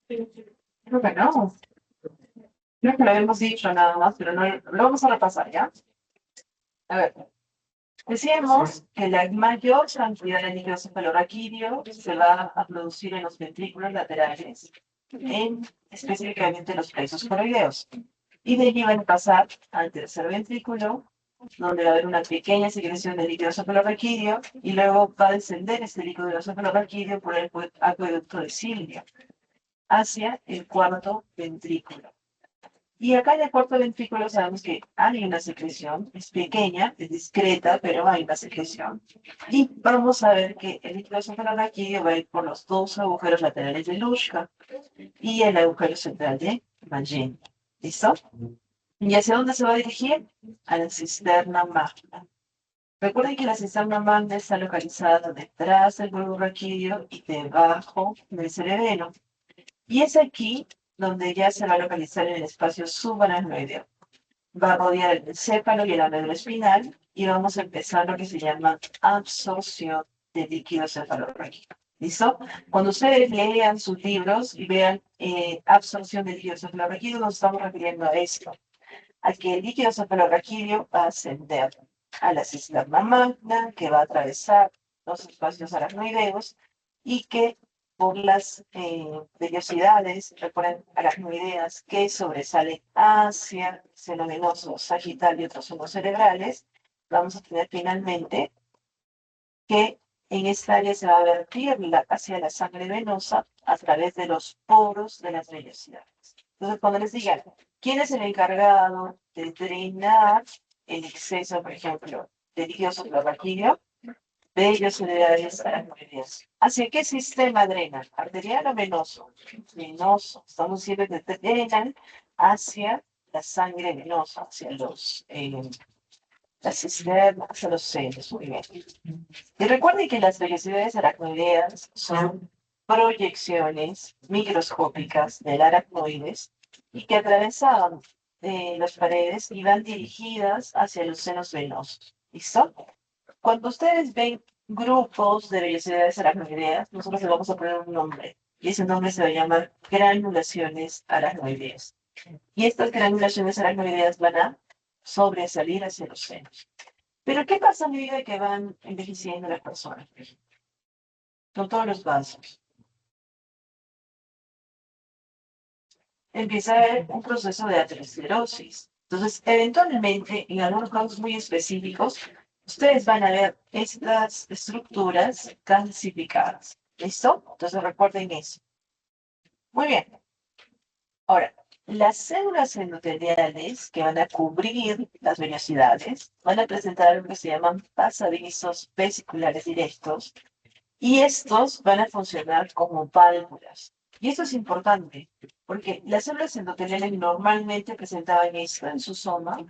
Creo que no. Creo que lo habíamos dicho nada más, pero no lo vamos a repasar, ¿ya? A ver, decíamos que la mayor cantidad de líquido cefalorraquídeo se va a producir en los ventrículos laterales, específicamente los plexos coroideos. Y de allí van a pasar al tercer ventrículo, donde va a haber una pequeña secreción de líquido cefalorraquídeo, y luego va a descender este líquido cefalorraquídeo por el acueducto de Silvio hacia el cuarto ventrículo. Y acá en el cuarto ventrículo sabemos que hay una secreción, es pequeña, es discreta, pero hay una secreción. Y vamos a ver que el líquido cefalorraquídeo va a ir por los dos agujeros laterales de Luschka y el agujero central de Magenta. ¿Listo? ¿Y hacia dónde se va a dirigir? A la cisterna magna. Recuerden que la cisterna magna está localizada detrás del bulbo raquídeo y debajo del cerebelo. Y es aquí donde ya se va a localizar en el espacio subaracnoideo. Va a rodear el encéfalo y el alveolo espinal y vamos a empezar lo que se llama absorción de líquido cefalorraquídeo. ¿Listo? Cuando ustedes lean sus libros y vean absorción de líquido cefalorraquídeo, nos estamos refiriendo a esto, a que el líquido cefalorraquídeo va a ascender a la cisterna magna, que va a atravesar los espacios aracnoideos y que por las vellosidades, recuerden, aracnoideas que sobresalen hacia el seno venoso, sagital y otros senos cerebrales, vamos a tener finalmente que en esta área se va a vertir hacia la sangre venosa a través de los poros de las vellosidades. Entonces, cuando les digan, ¿quién es el encargado de drenar el exceso, por ejemplo, de líquido suprarraquídeo? Vellosidades aracnoideas. ¿Hacia qué sistema drenan? ¿Arterial o venoso? Venoso. Estamos diciendo que drenan hacia la sangre venosa, hacia la cisterna, hacia los senos. Muy bien. Y recuerden que las vellosidades aracnoideas son proyecciones microscópicas del aracnoides y que atravesaban las paredes y van dirigidas hacia los senos venosos. ¿Listo? Cuando ustedes ven grupos de vellosidades aracnoideas, nosotros le vamos a poner un nombre. Y ese nombre se va a llamar granulaciones aracnoideas. Y estas granulaciones aracnoideas van a sobresalir hacia los senos. Pero ¿qué pasa a medida que van envejeciendo las personas? Con todos los vasos. Empieza a haber un proceso de aterosclerosis. Entonces, eventualmente, en algunos casos muy específicos, ustedes van a ver estas estructuras calcificadas. ¿Listo? Entonces, recuerden eso. Muy bien. Ahora, las células endoteliales que van a cubrir las vellosidades van a presentar algo que se llaman pasadizos vesiculares directos, y estos van a funcionar como válvulas. Y esto es importante, porque las células endoteliales normalmente presentaban esto en su soma,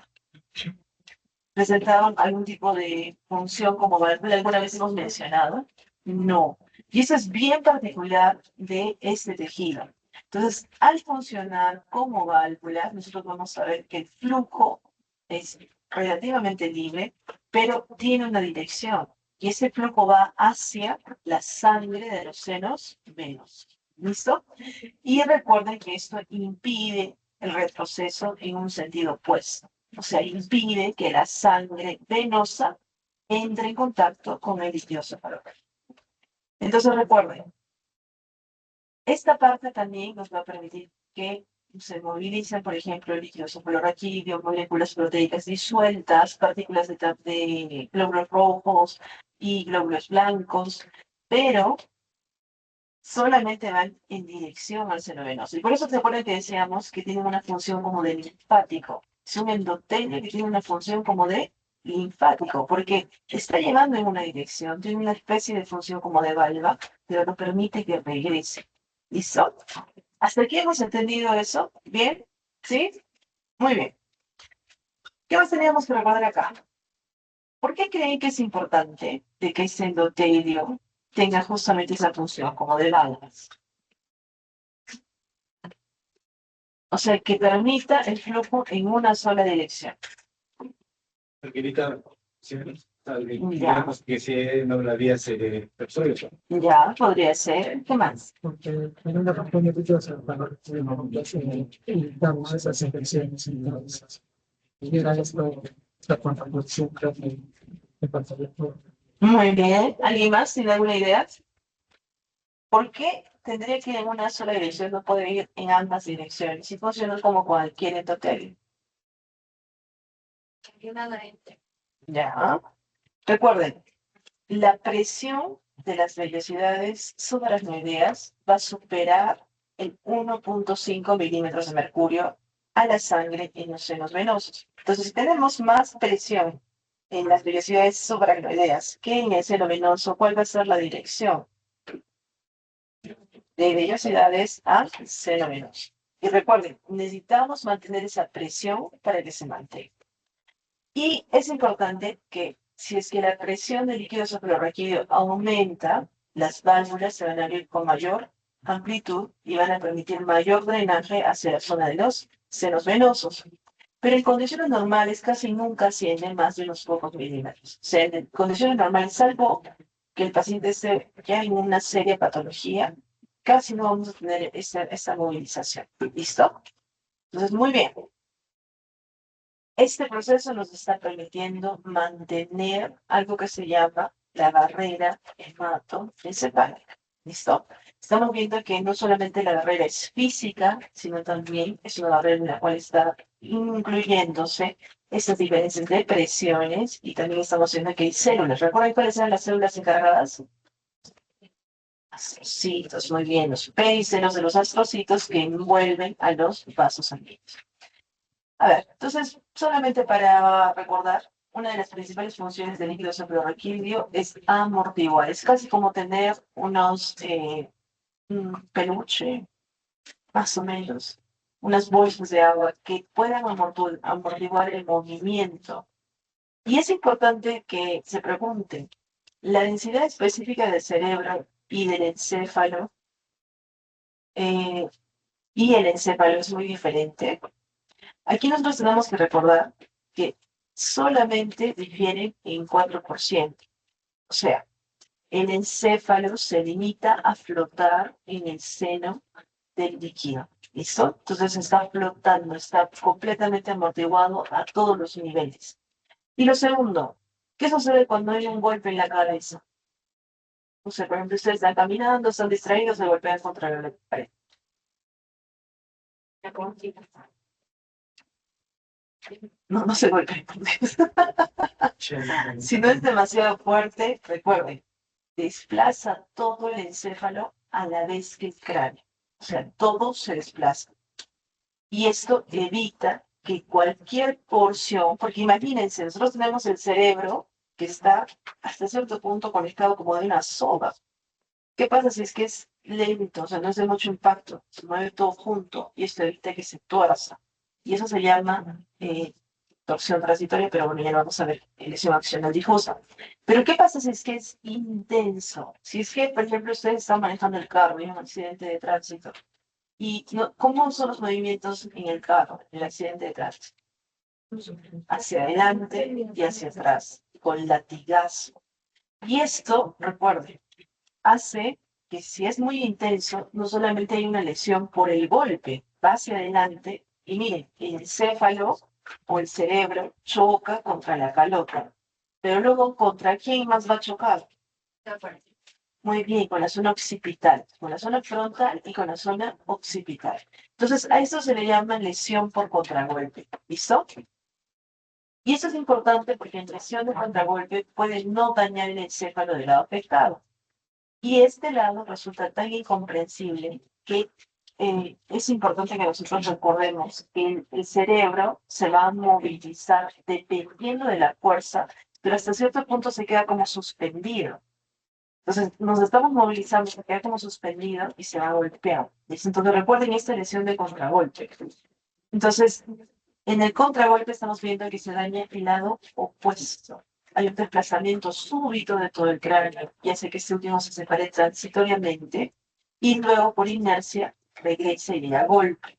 presentaban algún tipo de función como válvula, alguna vez hemos mencionado. No. Y eso es bien particular de este tejido. Entonces, al funcionar como válvula, nosotros vamos a ver que el flujo es relativamente libre, pero tiene una dirección. Y ese flujo va hacia la sangre de los senos venosos. ¿Listo? Y recuerden que esto impide el retroceso en un sentido opuesto. O sea, impide que la sangre venosa entre en contacto con el líquido cefalorraquídeo. Entonces recuerden, esta parte también nos va a permitir que se movilicen, por ejemplo, el líquido cefalorraquídeo, moléculas proteicas disueltas, partículas de glóbulos rojos y glóbulos blancos, pero solamente van en dirección al seno venoso. Y por eso se acuerdan que decíamos que tienen una función como de linfático. Es un endotelio que tiene una función como de linfático, porque está llevando en una dirección, tiene una especie de función como de valva, pero no permite que regrese. ¿Listo? ¿Hasta aquí hemos entendido eso? ¿Bien? ¿Sí? Muy bien. ¿Qué más teníamos que recordar acá? ¿Por qué creen que es importante de que ese endotelio tenga justamente esa función como de valvas? O sea, que permita el flujo en una sola dirección. Digamos que si no la vía se resuelve. Ya, podría ser. ¿Qué más? Porque en una parte nerviosa, para damos esas infecciones, entonces, y era esto, la contracción, creo que me pasaría por. Muy bien. ¿Alguien más tiene alguna idea? ¿Por qué tendría que ir en una sola dirección? No puede ir en ambas direcciones. Si funciona como cualquier endotelio. Ya. Recuerden, la presión de las vellosidades subaracnoideas va a superar el 1.5 milímetros de mercurio a la sangre en los senos venosos. Entonces, si tenemos más presión en las vellosidades subaracnoideas que en el seno venoso, ¿cuál va a ser la dirección? De vellosidades a seno venoso. Y recuerden, necesitamos mantener esa presión para que se mantenga. Y es importante que si es que la presión del líquido suprarraquídeo aumenta, las válvulas se van a abrir con mayor amplitud y van a permitir mayor drenaje hacia la zona de los senos venosos. Pero en condiciones normales casi nunca ascienden más de unos pocos milímetros. O sea, en condiciones normales, salvo que el paciente esté ya en una seria patología, casi no vamos a tener esa movilización. ¿Listo? Entonces, muy bien. Este proceso nos está permitiendo mantener algo que se llama la barrera hematoencefálica. ¿Listo? Estamos viendo que no solamente la barrera es física, sino también es una barrera en la cual está incluyéndose estas diferencias de presiones y también estamos viendo que hay células. ¿Recuerdan cuáles eran las células encargadas? Astrocitos, muy bien, los pericelos de los astrocitos que envuelven a los vasos sanguíneos. A ver, entonces, solamente para recordar, una de las principales funciones del líquido suprarraquídeo es amortiguar. Es casi como tener un peluche, más o menos, unas bolsas de agua que puedan amortiguar el movimiento. Y es importante que se pregunten, la densidad específica del cerebro y del encéfalo, eh, y el encéfalo es muy diferente. Aquí nosotros tenemos que recordar que solamente difieren en 4%. O sea, el encéfalo se limita a flotar en el seno del líquido. ¿Listo? Entonces está flotando, está completamente amortiguado a todos los niveles. Y lo segundo, ¿qué sucede cuando hay un golpe en la cabeza? O sea, por ejemplo, ustedes están caminando, están distraídos, se golpean contra la pared. No, no se golpean. Si no es demasiado fuerte, recuerden, desplaza todo el encéfalo a la vez que el cráneo. O sea, todo se desplaza. Y esto evita que cualquier porción, porque imagínense, nosotros tenemos el cerebro que está hasta cierto punto conectado como de una soga. ¿Qué pasa si es que es lento? O sea, no es de mucho impacto, se mueve todo junto y esto evita que se tuerza. Y eso se llama torsión transitoria, pero bueno, ya lo vamos a ver, lesión accional difusa. Pero ¿qué pasa si es que es intenso? Si es que, por ejemplo, ustedes están manejando el carro y hay un accidente de tránsito. ¿Y cómo son los movimientos en el carro, en el accidente de tránsito? Hacia adelante y hacia atrás, con latigazo. Y esto, recuerden, hace que si es muy intenso, no solamente hay una lesión por el golpe, va hacia adelante y miren, el encéfalo o el cerebro choca contra la calota. Pero luego, ¿contra quién más va a chocar? Muy bien, con la zona occipital, con la zona frontal y con la zona occipital. Entonces, a esto se le llama lesión por contragolpe. ¿Listo? Y eso es importante porque en lesión de contragolpe puede no dañar el encéfalo del lado afectado. Y este lado resulta tan incomprensible que es importante que nosotros recordemos que el cerebro se va a movilizar dependiendo de la fuerza, pero hasta cierto punto se queda como suspendido. Entonces nos estamos movilizando, se queda como suspendido y se va a golpear. ¿Listo? Entonces recuerden esta lesión de contragolpe. Entonces, en el contragolpe estamos viendo que se daña el lado opuesto. Hay un desplazamiento súbito de todo el cráneo y hace que este último se separe transitoriamente y luego por inercia regrese y da golpe.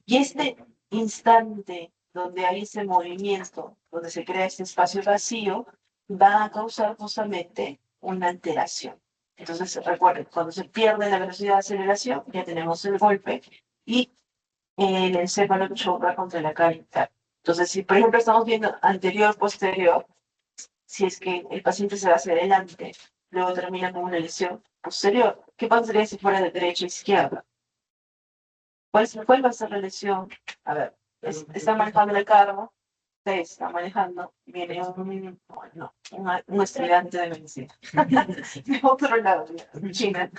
Y este instante donde hay ese movimiento, donde se crea este espacio vacío, va a causar justamente una alteración. Entonces, recuerden, cuando se pierde la velocidad de aceleración, ya tenemos el golpe y el encéfalo choca contra la cara interna. Entonces, si por ejemplo estamos viendo anterior, posterior, si es que el paciente se va hacia adelante, luego termina con una lesión posterior, ¿qué pasaría si fuera de derecha a izquierda? ¿Cuál va a ser la lesión? A ver, está manejando el carro, usted está manejando, viene un estudiante de medicina. De otro lado, China,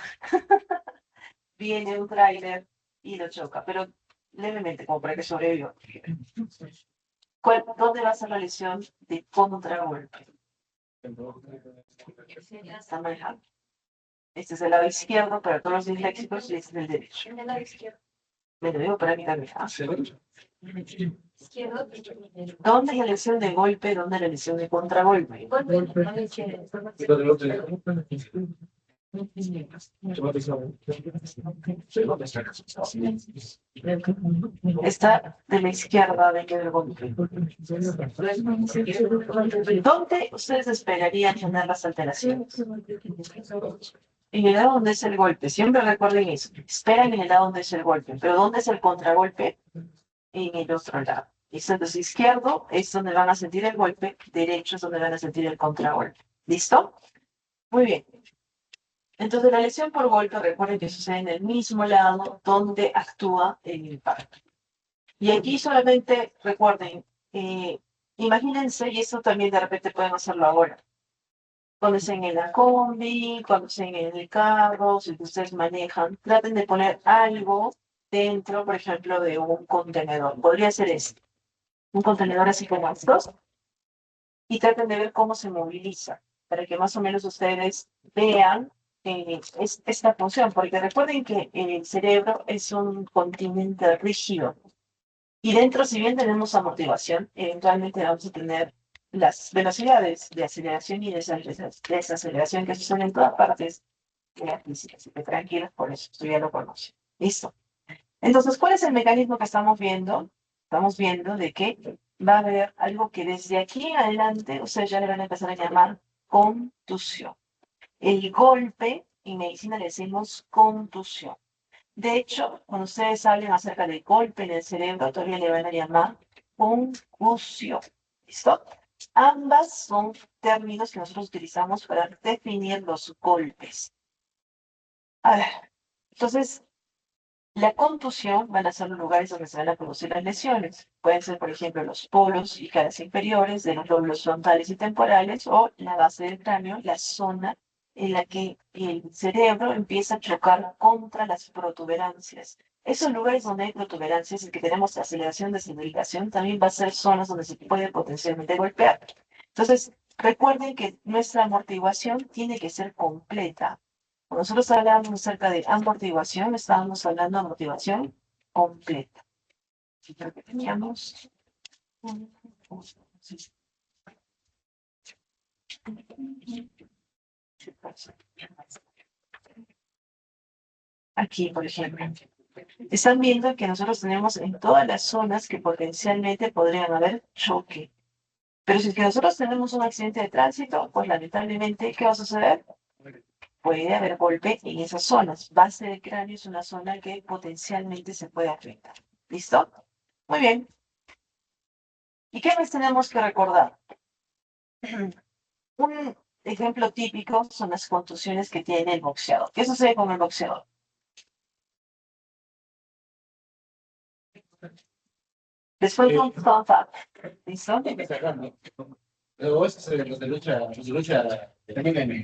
viene un tráiler y lo choca, pero levemente, como para que sobreviva. ¿Dónde va a ser la lesión de contragolpe? Está manejando. Este es el lado izquierdo para todos los disléxicos y este es el derecho. Me lo digo para mí también. ¿Dónde es la lesión de golpe? ¿Dónde es la lesión de contragolpe? Está de la izquierda de que del golpe. ¿Dónde ustedes esperarían tener las alteraciones? En el lado donde es el golpe. Siempre recuerden eso. Esperan en el lado donde es el golpe. Pero ¿dónde es el contragolpe? En el otro lado. Entonces, izquierdo es donde van a sentir el golpe, derecho es donde van a sentir el contragolpe. ¿Listo? Muy bien. Entonces, la lesión por golpe, recuerden que sucede en el mismo lado donde actúa el impacto. Y aquí solamente recuerden, imagínense, y esto también de repente pueden hacerlo ahora, cuando estén en la combi, cuando estén en el carro, si ustedes manejan, traten de poner algo dentro, por ejemplo, de un contenedor. Podría ser este, un contenedor así como estos, y traten de ver cómo se moviliza, para que más o menos ustedes vean esta función, porque recuerden que el cerebro es un continente rígido, y dentro, si bien tenemos amortiguación, eventualmente vamos a tener las velocidades de aceleración y desaceleración que suceden en todas partes de la física, así que tranquilos por eso, esto ya lo conocen. Listo. Entonces, ¿cuál es el mecanismo que estamos viendo? Estamos viendo de que va a haber algo que desde aquí en adelante ustedes ya le van a empezar a llamar contusión. El golpe, en medicina le decimos contusión. De hecho, cuando ustedes hablen acerca del golpe en el cerebro, todavía le van a llamar concusión. ¿Listo? Ambas son términos que nosotros utilizamos para definir los golpes. A ver, entonces, la contusión van a ser los lugares donde se van a producir las lesiones. Pueden ser, por ejemplo, los polos y caras inferiores de los lóbulos frontales y temporales o la base del cráneo, la zona en la que el cerebro empieza a chocar contra las protuberancias. Esos lugares donde hay protuberancias y que tenemos aceleración, desaceleración, también va a ser zonas donde se puede potencialmente golpear. Entonces, recuerden que nuestra amortiguación tiene que ser completa. Cuando nosotros hablamos acerca de amortiguación, estábamos hablando de amortiguación completa. Y creo que teníamos. Aquí, por ejemplo. Están viendo que nosotros tenemos en todas las zonas que potencialmente podrían haber choque. Pero si es que nosotros tenemos un accidente de tránsito, pues lamentablemente, ¿qué va a suceder? Puede haber golpe en esas zonas. Base del cráneo es una zona que potencialmente se puede afectar. ¿Listo? Muy bien. ¿Y qué más tenemos que recordar? Un ejemplo típico son las contusiones que tiene el boxeador. ¿Qué sucede con el boxeador? Después de un thumb up. ¿Listo? Luego los de lucha también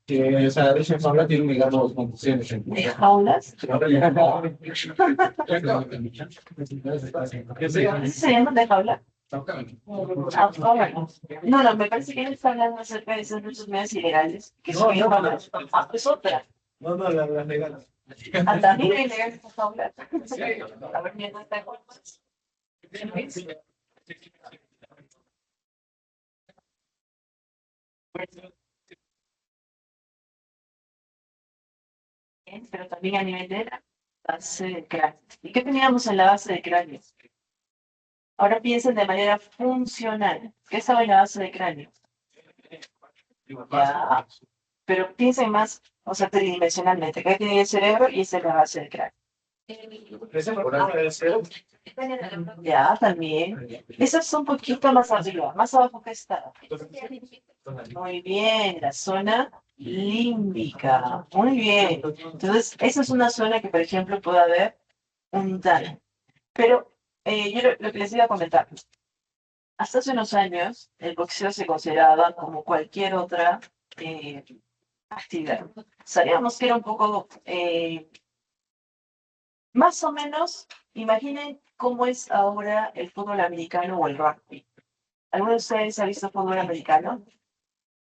que o sea, de hecho Paula tiene, digamos, confusiones. ¿De jaulas? ¿Qué sé? ¿Se llaman de jaula? No, no, me parece que él está hablando acerca de esas luchas medias ilegales. Que son jaulas. Es otra. No, las legales. Hasta mí me ilegal estas jaulas. A ver, mira, no está jaulas. Pero también a nivel de la base del cráneo. ¿Y qué teníamos en la base del cráneo? Ahora piensen de manera funcional. ¿Qué estaba en la base del cráneo? Ya. Pero piensen más, o sea, tridimensionalmente. Acá tiene el cerebro y esa es la base del cráneo. Ya, también. Esa es un poquito más arriba, más abajo que está. Muy bien, la zona límbica. Muy bien. Entonces, esa es una zona que, por ejemplo, puede haber un daño. Pero yo lo que les iba a comentar, hasta hace unos años, el boxeo se consideraba como cualquier otra eh, actividad. Sabíamos que era un poco, más o menos, imaginen cómo es ahora el fútbol americano o el rugby. ¿Alguno de ustedes ha visto fútbol americano?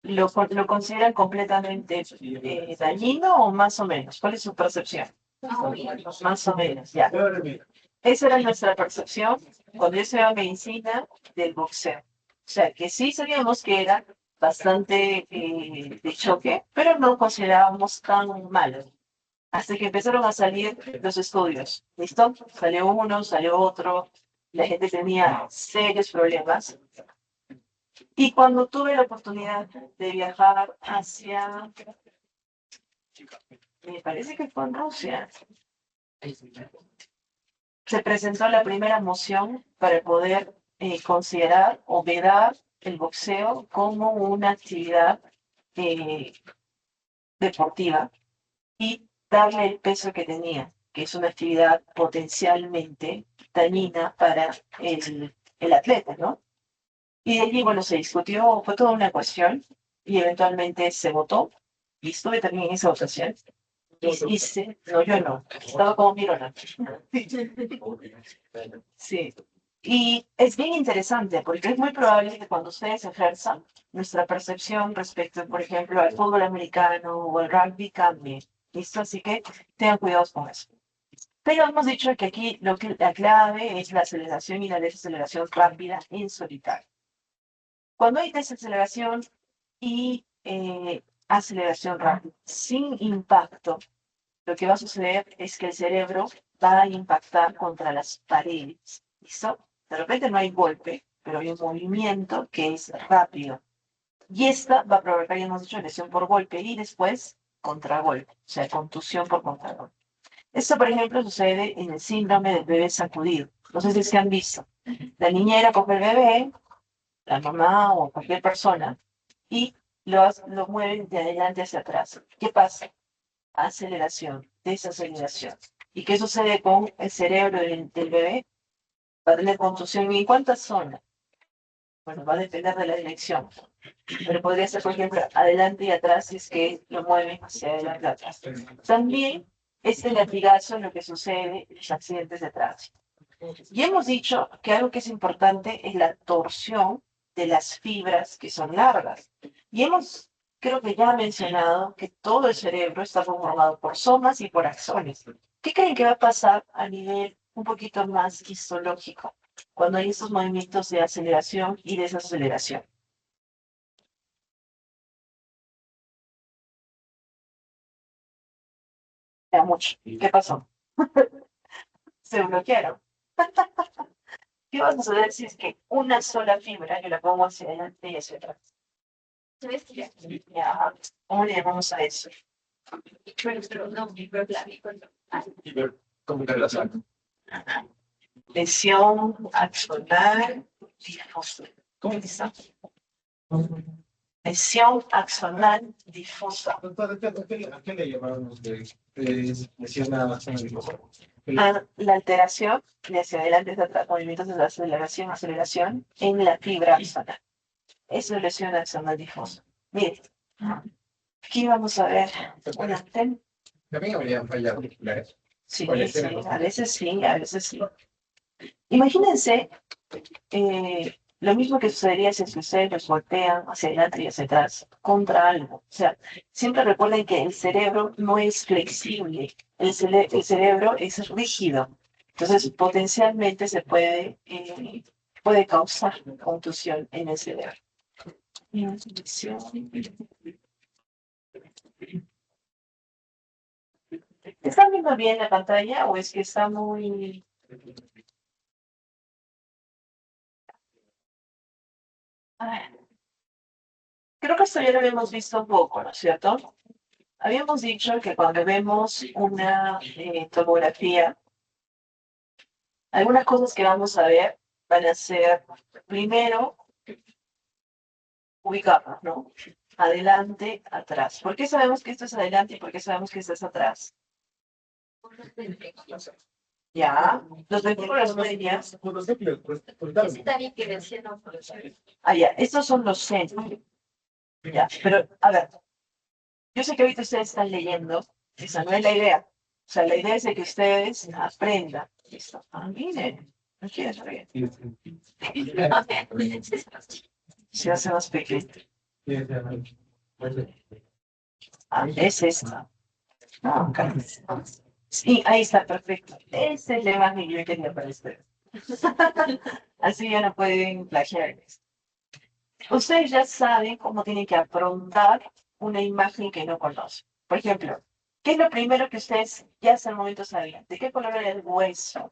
¿Lo consideran completamente dañino o más o menos? ¿Cuál es su percepción? Más o menos, ya. Esa era nuestra percepción cuando yo estudiaba medicina del boxeo. O sea, que sí sabíamos que era bastante de choque, pero no considerábamos tan malo. Hasta que empezaron a salir los estudios. ¿Listo? Salió uno, salió otro. La gente tenía serios problemas. Y cuando tuve la oportunidad de viajar hacia, me parece que fue en Rusia, se presentó la primera moción para poder considerar o vedar el boxeo como una actividad eh, deportiva y darle el peso que tenía, que es una actividad potencialmente dañina para el atleta, ¿no? Y de allí, bueno, se discutió, fue toda una cuestión y eventualmente se votó y estuve también en esa votación. No, yo no, estaba como Mirona. Sí. Y es bien interesante porque es muy probable que cuando ustedes ejerzan, nuestra percepción respecto, por ejemplo, al fútbol americano o al rugby cambie. ¿Listo? Así que tengan cuidado con eso. Pero hemos dicho que aquí la clave es la aceleración y la desaceleración rápida en solitario. Cuando hay desaceleración y aceleración rápida sin impacto, lo que va a suceder es que el cerebro va a impactar contra las paredes. ¿Listo? De repente no hay golpe, pero hay un movimiento que es rápido. Y esta va a provocar, ya hemos dicho, lesión por golpe y después contragolpe, o sea, contusión por contragolpe. Esto, por ejemplo, sucede en el síndrome del bebé sacudido. No sé si se han visto. La niñera coge el bebé, la mamá o cualquier persona, y lo mueven de adelante hacia atrás. ¿Qué pasa? Aceleración, desaceleración. ¿Y qué sucede con el cerebro del bebé? Va a tener contusión. ¿Y en cuántas zonas? Bueno, va a depender de la dirección. Pero podría ser, por ejemplo, adelante y atrás si es que lo mueven hacia adelante y atrás. También es el latigazo lo que sucede en los accidentes de tránsito. Y hemos dicho que algo que es importante es la torsión de las fibras que son largas. Y hemos, creo que ya mencionado que todo el cerebro está conformado por somas y por axones. ¿Qué creen que va a pasar a nivel un poquito más histológico cuando hay estos movimientos de aceleración y desaceleración? Ya mucho. ¿Qué pasó? Se bloquearon. ¿Qué va a suceder si es que una sola fibra yo la pongo hacia adelante y hacia atrás? Ya, ¿cómo le llamamos a eso? Lesión axonal difusa. ¿Cómo está? Lesión axonal difusa. ¿A qué le llamaron ustedes? Lesión a La alteración de hacia adelante, hacia atrás, movimientos de aceleración, aceleración en la fibra axonal. Eso es lesión axonal difusa. Miren, aquí vamos a ver una antena. También habrían fallado articulares. Sí, sí, a veces sí, a veces sí. Imagínense lo mismo que sucedería si ustedes los golpean hacia adelante y hacia atrás contra algo. O sea, siempre recuerden que el cerebro no es flexible, el cerebro es rígido. Entonces, potencialmente puede causar contusión en el cerebro. ¿Están viendo bien la pantalla o es que está muy... Creo que Esto ya lo habíamos visto un poco, ¿no es cierto? Habíamos dicho que cuando vemos una tomografía, algunas cosas que vamos a ver van a ser, primero, ubicarnos, ¿no? Adelante, atrás. ¿Por qué sabemos que esto es adelante y por qué sabemos que esto es atrás? Ya, los ventrículos medios. Ah, ya, estos son los senos. Ya, pero, a ver, yo sé que ahorita ustedes están leyendo, esa no es la idea. O sea, la idea es de que ustedes aprendan. Listo. Ah, miren, no quieres ver. Se hace más pequeño. Ah, es esta. Ah, ok. Sí, ahí está, perfecto. Ese es la imagen que yo quería para ustedes. Así ya no pueden plagiar. Ustedes ya saben cómo tienen que afrontar una imagen que no conocen. Por ejemplo, ¿qué es lo primero que ustedes ya hasta el momento sabían? ¿De qué color era el hueso?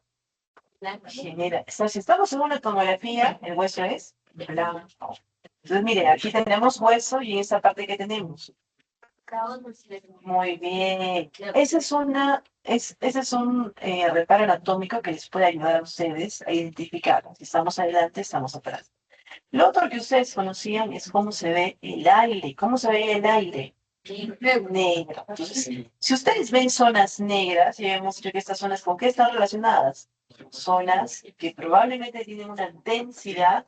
Genera. O sea, si estamos en una tomografía, el hueso es blanco. Entonces, miren, aquí tenemos hueso y en esa parte que tenemos. Muy bien. Ese es un reparo anatómico que les puede ayudar a ustedes a identificar si estamos adelante, estamos atrás. Lo otro que ustedes conocían es cómo se ve el aire. ¿Cómo se ve el aire? Negro. Entonces, si ustedes ven zonas negras, y hemos dicho que estas zonas con qué están relacionadas, zonas que probablemente tienen una densidad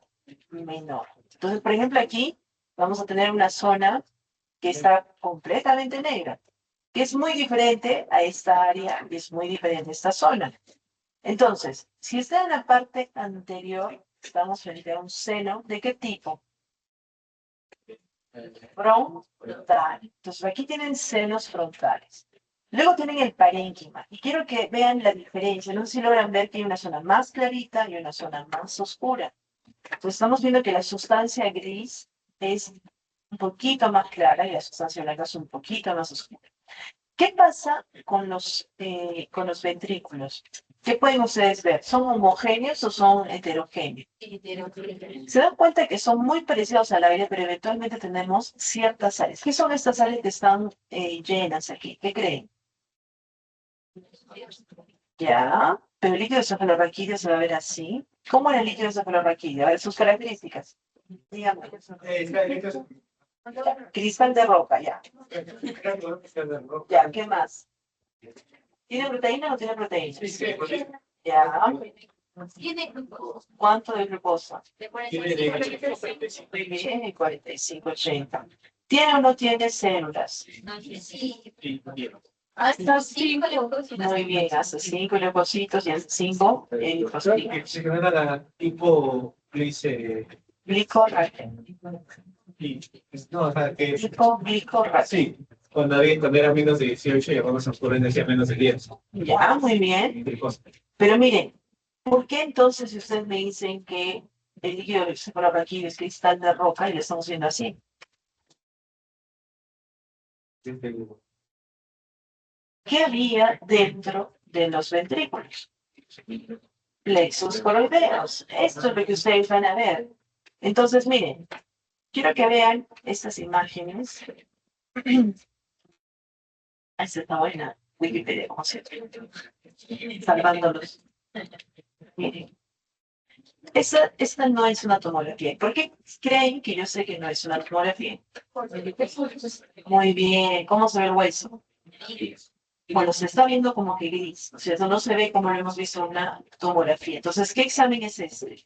menor. Entonces, por ejemplo, aquí vamos a tener una zona que está completamente negra, que es muy diferente a esta área, y es muy diferente a esta zona. Entonces, si está en la parte anterior, estamos frente a un seno, ¿de qué tipo? Frontal. Entonces, aquí tienen senos frontales. Luego tienen el parénquima. Y quiero que vean la diferencia. No sé si logran ver que hay una zona más clarita y una zona más oscura. Entonces, estamos viendo que la sustancia gris es un poquito más clara y la sustancia blanca es un poquito más oscura. ¿Qué pasa con los ventrículos? ¿Qué pueden ustedes ver? ¿Son homogéneos o son heterogéneos? Se dan cuenta que son muy parecidos al aire, pero eventualmente tenemos ciertas áreas. ¿Qué son estas áreas que están llenas aquí? ¿Qué creen? Ya, pero el líquido cefalorraquídeo se va a ver así. ¿Cómo era el líquido cefalorraquídeo? A ver, sus características. Dígame. Cristal de roca, ya. Ya, ¿qué más? ¿Tiene proteína o no tiene proteína? Ya. ¿Cuánto de glucosa? Muy bien, 45, 80. ¿Tiene o no tiene células? Hasta 5. Muy bien, hasta 5 leucocitos y hasta 5 eritrocitos. Se genera la tipo Glicorraquia. no, o sea, que Glicorraquia. sí, cuando era menos de 18 llegamos a ocurrir decía menos de 10. Ya, muy bien. Pero miren, ¿por qué entonces si ustedes me dicen que el líquido cefalorraquídeo es cristal de roca y lo estamos viendo así? ¿Qué había dentro de los ventrículos? Plexos coroideos. Esto es lo que ustedes van a ver. Entonces, miren, quiero que vean estas imágenes. Esta está buena. Wikipedia, como siempre. Salvándolos. Miren. Esta no es una tomografía. ¿Por qué creen que yo sé que no es una tomografía? Muy bien. ¿Cómo se ve el hueso? Bueno, se está viendo como que gris, ¿no es cierto? No se ve como lo hemos visto en una tomografía. Entonces, ¿qué examen es este?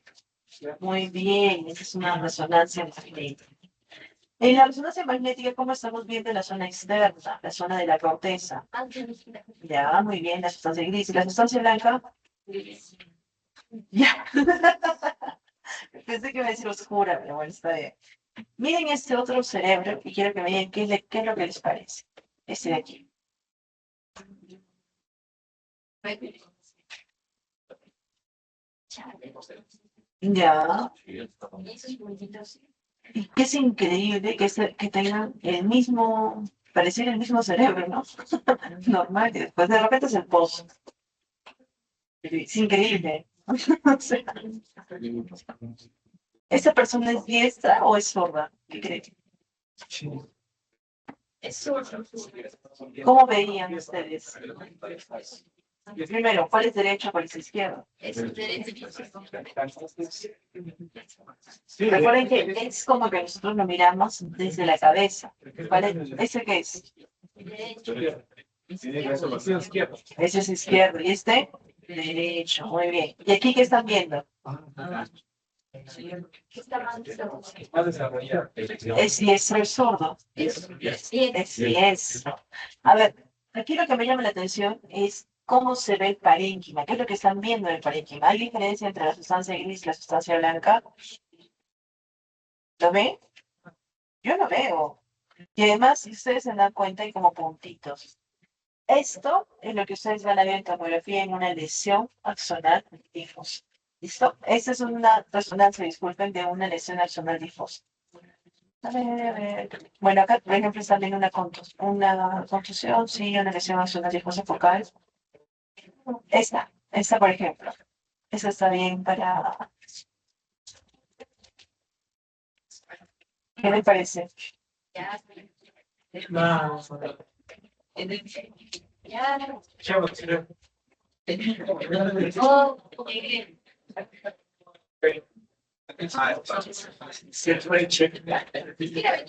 Muy bien, esta es una resonancia magnética. En la resonancia magnética, ¿cómo estamos viendo la zona externa, la zona de la corteza? Ya, muy bien, la sustancia gris. ¿Y la sustancia blanca? Ya. Pensé que iba a decir oscura, pero bueno, está bien. Miren este otro cerebro y quiero que me digan qué es lo que les parece. Este de aquí. Ya. Y que es increíble que tengan el mismo, pareciera el mismo cerebro, ¿no? Normal, y después de repente es el post. Es increíble. O sea, ¿esta persona es diestra o es sorda? ¿Qué creen? ¿Cómo veían ustedes? Primero, ¿cuál es derecho, cuál es izquierdo? Recuerden que es como que nosotros lo miramos desde la cabeza. ¿Cuál es? ¿Ese qué es? Ese es izquierdo. ¿Y este? Derecho. Muy bien. ¿Y aquí qué están viendo? Es diestro y sordo. Es diestro. A ver, aquí lo que me llama la atención es cómo se ve el parénquima. ¿Qué es lo que están viendo en el parénquima? ¿Hay diferencia entre la sustancia gris y la sustancia blanca? ¿Lo ven? Yo lo veo. Y además, si ustedes se dan cuenta, hay como puntitos. Esto es lo que ustedes van a ver en tomografía en una lesión axonal difusa. ¿Listo? Esta es una resonancia, disculpen, de una lesión axonal difusa. A ver. Bueno, acá, por ejemplo, están viendo una contusión, sí, una lesión axonal difusa focal. Esta, por ejemplo. Esta está bien para... ¿Qué me parece? No,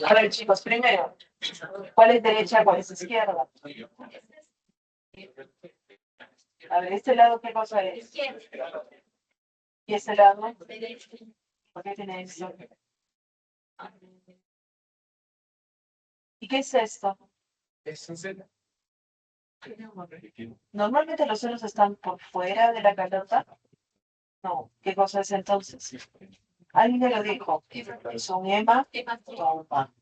A ver, chicos, primero, ¿cuál es derecha, cuál es izquierda? A ver, ¿este lado qué cosa es? ¿Y este lado? ¿Por qué tiene esto? ¿Y qué es esto? Normalmente los celos están por fuera de la calota. No, ¿qué cosa es entonces? Alguien me lo dijo. Es un hematoma.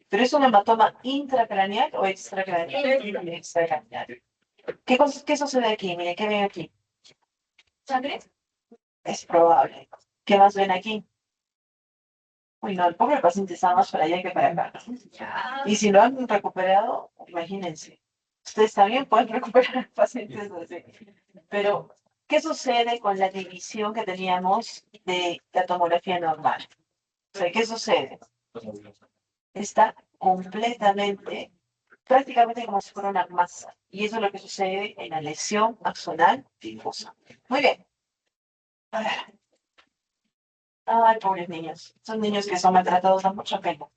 ¿Pero es un hematoma intracraneal o extracraneal? Extracraneal. ¿Qué sucede aquí? Miren, ¿qué ven aquí? ¿Sangre? Es probable. ¿Qué más ven aquí? Uy, no, el pobre paciente está más para allá que para acá. Y si lo han recuperado, imagínense. Ustedes también pueden recuperar pacientes así. Pero, ¿qué sucede con la división que teníamos de la tomografía normal? O sea, ¿qué sucede? Está completamente, prácticamente como si fuera una masa. Y eso es lo que sucede en la lesión axonal difusa. Muy bien. A ver. Ay, pobres niños. Son niños que son maltratados, dan mucha pena.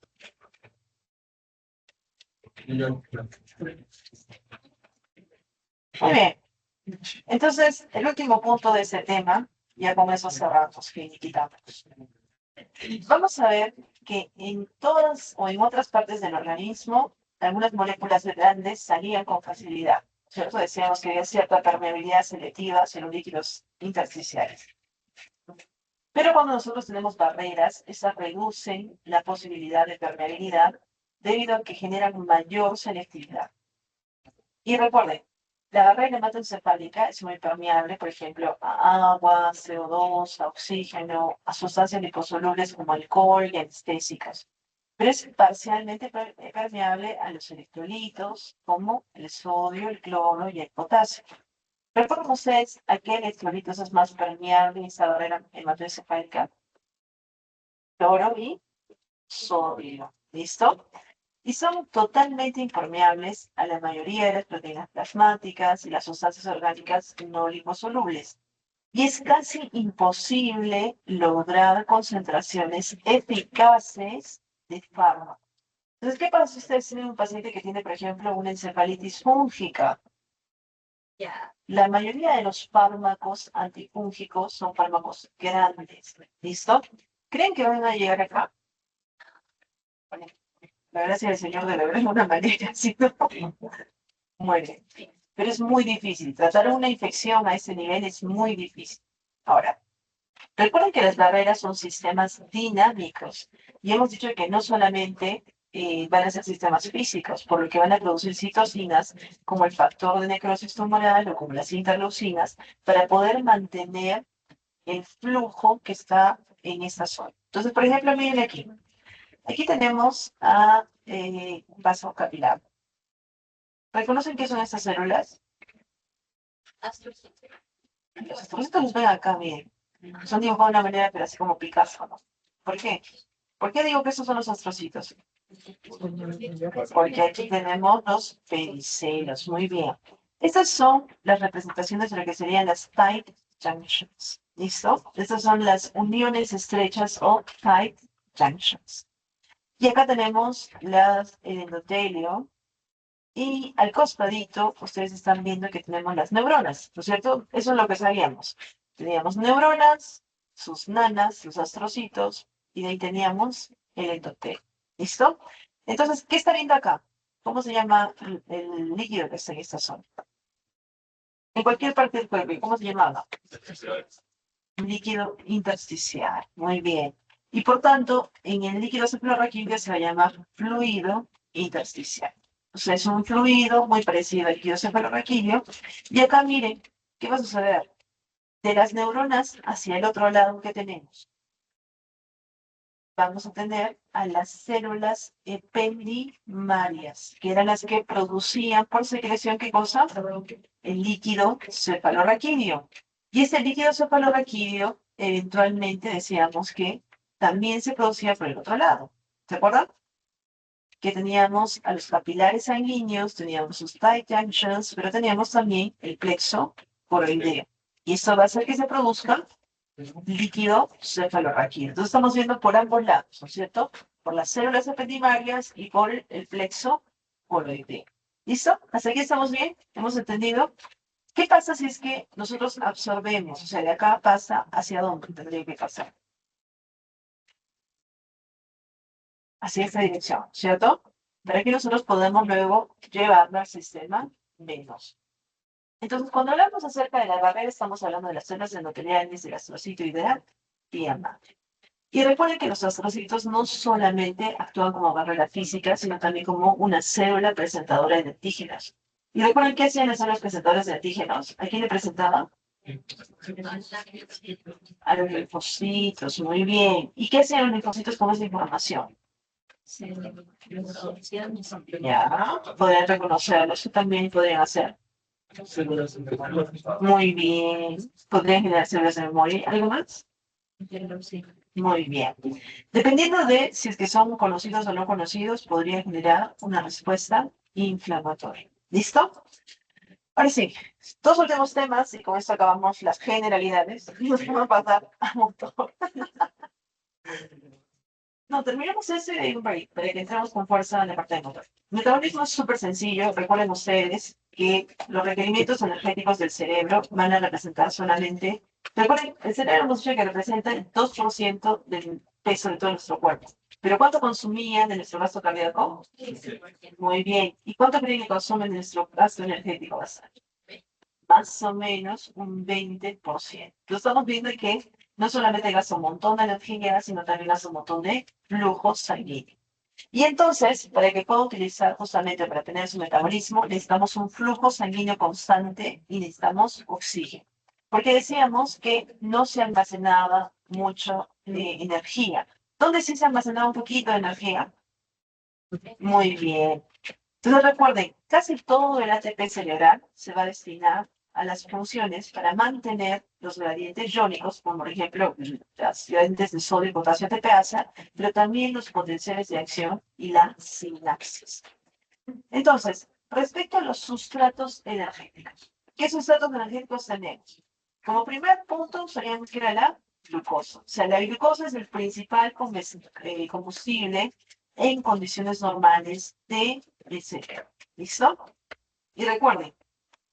Muy bien. Entonces, el último punto de ese tema, ya con eso cerramos, finiquitamos. Vamos a ver que en todas o en otras partes del organismo, algunas moléculas grandes salían con facilidad. ¿Cierto? Decíamos que había cierta permeabilidad selectiva hacia los líquidos intersticiales. Pero cuando nosotros tenemos barreras, estas reducen la posibilidad de permeabilidad debido a que generan mayor selectividad. Y recuerden, la barrera hematoencefálica es muy permeable, por ejemplo, a agua, CO2, a oxígeno, a sustancias liposolubles como alcohol y anestésicos. Pero es parcialmente permeable a los electrolitos como el sodio, el cloro y el potasio. ¿Recuerdan ustedes a qué electrolitos es más permeable esa barrera hematoencefálica? Cloro y sodio. ¿Listo? Y son totalmente impermeables a la mayoría de las proteínas plasmáticas y las sustancias orgánicas no liposolubles. Y es casi imposible lograr concentraciones eficaces de fármacos. Entonces, ¿qué pasa si ustedes tienen un paciente que tiene, por ejemplo, una encefalitis fúngica? La mayoría de los fármacos antifúngicos son fármacos grandes. ¿Listo? ¿Creen que van a llegar acá? Bueno, la gracia del Señor de alguna manera, si no, muere. Pero es muy difícil. Tratar una infección a ese nivel es muy difícil. Ahora, recuerden que las barreras son sistemas dinámicos y hemos dicho que no solamente van a ser sistemas físicos, por lo que van a producir citocinas como el factor de necrosis tumoral o como las interleucinas para poder mantener el flujo que está en esta zona. Entonces, por ejemplo, miren aquí. Aquí tenemos a vaso capilar. ¿Reconocen qué son estas células? Los astrocitos los ven acá, miren. Son dibujados de una manera, pero así como Picasso, ¿no? ¿Por qué? ¿Por qué digo que estos son los astrocitos? Porque aquí tenemos los pedicelos. Muy bien. Estas son las representaciones de lo que serían las tight junctions. ¿Listo? Estas son las uniones estrechas o tight junctions. Y acá tenemos el endotelio. Y al costadito, ustedes están viendo que tenemos las neuronas, ¿no es cierto? Eso es lo que sabíamos. Teníamos neuronas, sus nanas, sus astrocitos, y de ahí teníamos el endotelio. ¿Listo? Entonces, ¿qué está viendo acá? ¿Cómo se llama el líquido que está en esta zona? En cualquier parte del cuerpo, ¿cómo se llamaba? Líquido intersticial. Muy bien. Y por tanto, en el líquido cefalorraquídeo se va a llamar fluido intersticial. O sea, es un fluido muy parecido al líquido cefalorraquídeo. Y acá miren, ¿qué va a suceder? De las neuronas hacia el otro lado que tenemos, vamos a tener a las células ependimarias, que eran las que producían por secreción, ¿qué cosa? El líquido cefalorraquídeo. Y ese líquido cefalorraquídeo, eventualmente decíamos que también se producía por el otro lado. ¿Se acuerdan? Que teníamos a los capilares sanguíneos, teníamos sus tight junctions, pero teníamos también el plexo coroideo. Y esto va a hacer que se produzca líquido cefalorraquídeo. Entonces estamos viendo por ambos lados, ¿no es cierto? Por las células ependimarias y por el plexo coroideo. ¿Listo? ¿Hasta aquí estamos bien? ¿Hemos entendido? ¿Qué pasa si es que nosotros absorbemos? O sea, de acá pasa hacia dónde tendría que pasar. Hacia esta dirección, ¿cierto? Para que nosotros podamos luego llevarlo al sistema venoso. Entonces, cuando hablamos acerca de la barrera, estamos hablando de las células endoteliales, del astrocito y de la vía madre. Y recuerden que los astrocitos no solamente actúan como barrera física, sino también como una célula presentadora de antígenos. ¿Y recuerden qué hacían las células presentadoras de antígenos? ¿A quién le presentaban? A los linfocitos, muy bien. ¿Y qué hacían los linfocitos con esa información? Ya, podrían reconocerlo, eso también podrían hacer. Muy bien. Podrían generar células de memoria. ¿Algo más? Muy bien. Dependiendo de si es que son conocidos o no conocidos, podría generar una respuesta inflamatoria. ¿Listo? Ahora sí, dos últimos temas y con esto acabamos las generalidades. Nos vamos a pasar a motor. No, terminamos ese de un break para que entremos con fuerza en la parte de motor. El metabolismo es súper sencillo. Recuerden ustedes que los requerimientos energéticos del cerebro van a representar solamente. Recuerden, el cerebro hemos dicho que representa el 2% del peso de todo nuestro cuerpo. ¿Pero cuánto consumía de nuestro gasto cardíaco? Muy bien. ¿Y cuánto creen que consume de nuestro gasto energético basal? Más o menos un 20%. Lo estamos viendo que no solamente gasta un montón de energía, sino también gasta un montón de flujo sanguíneo. Y entonces, para que pueda utilizar justamente para tener su metabolismo, necesitamos un flujo sanguíneo constante y necesitamos oxígeno. Porque decíamos que no se almacenaba mucho energía. ¿Dónde sí se almacenaba un poquito de energía? Muy bien. Entonces recuerden, casi todo el ATP cerebral se va a destinar a las funciones para mantener los gradientes iónicos, como por ejemplo las gradientes de sodio y potasio ATPasa, pero también los potenciales de acción y la sinapsis. Entonces, respecto a los sustratos energéticos, ¿qué sustratos energéticos tenemos? Como primer punto, sabíamos que era la glucosa. O sea, la glucosa es el principal combustible en condiciones normales del cerebro. ¿Listo? Y recuerden,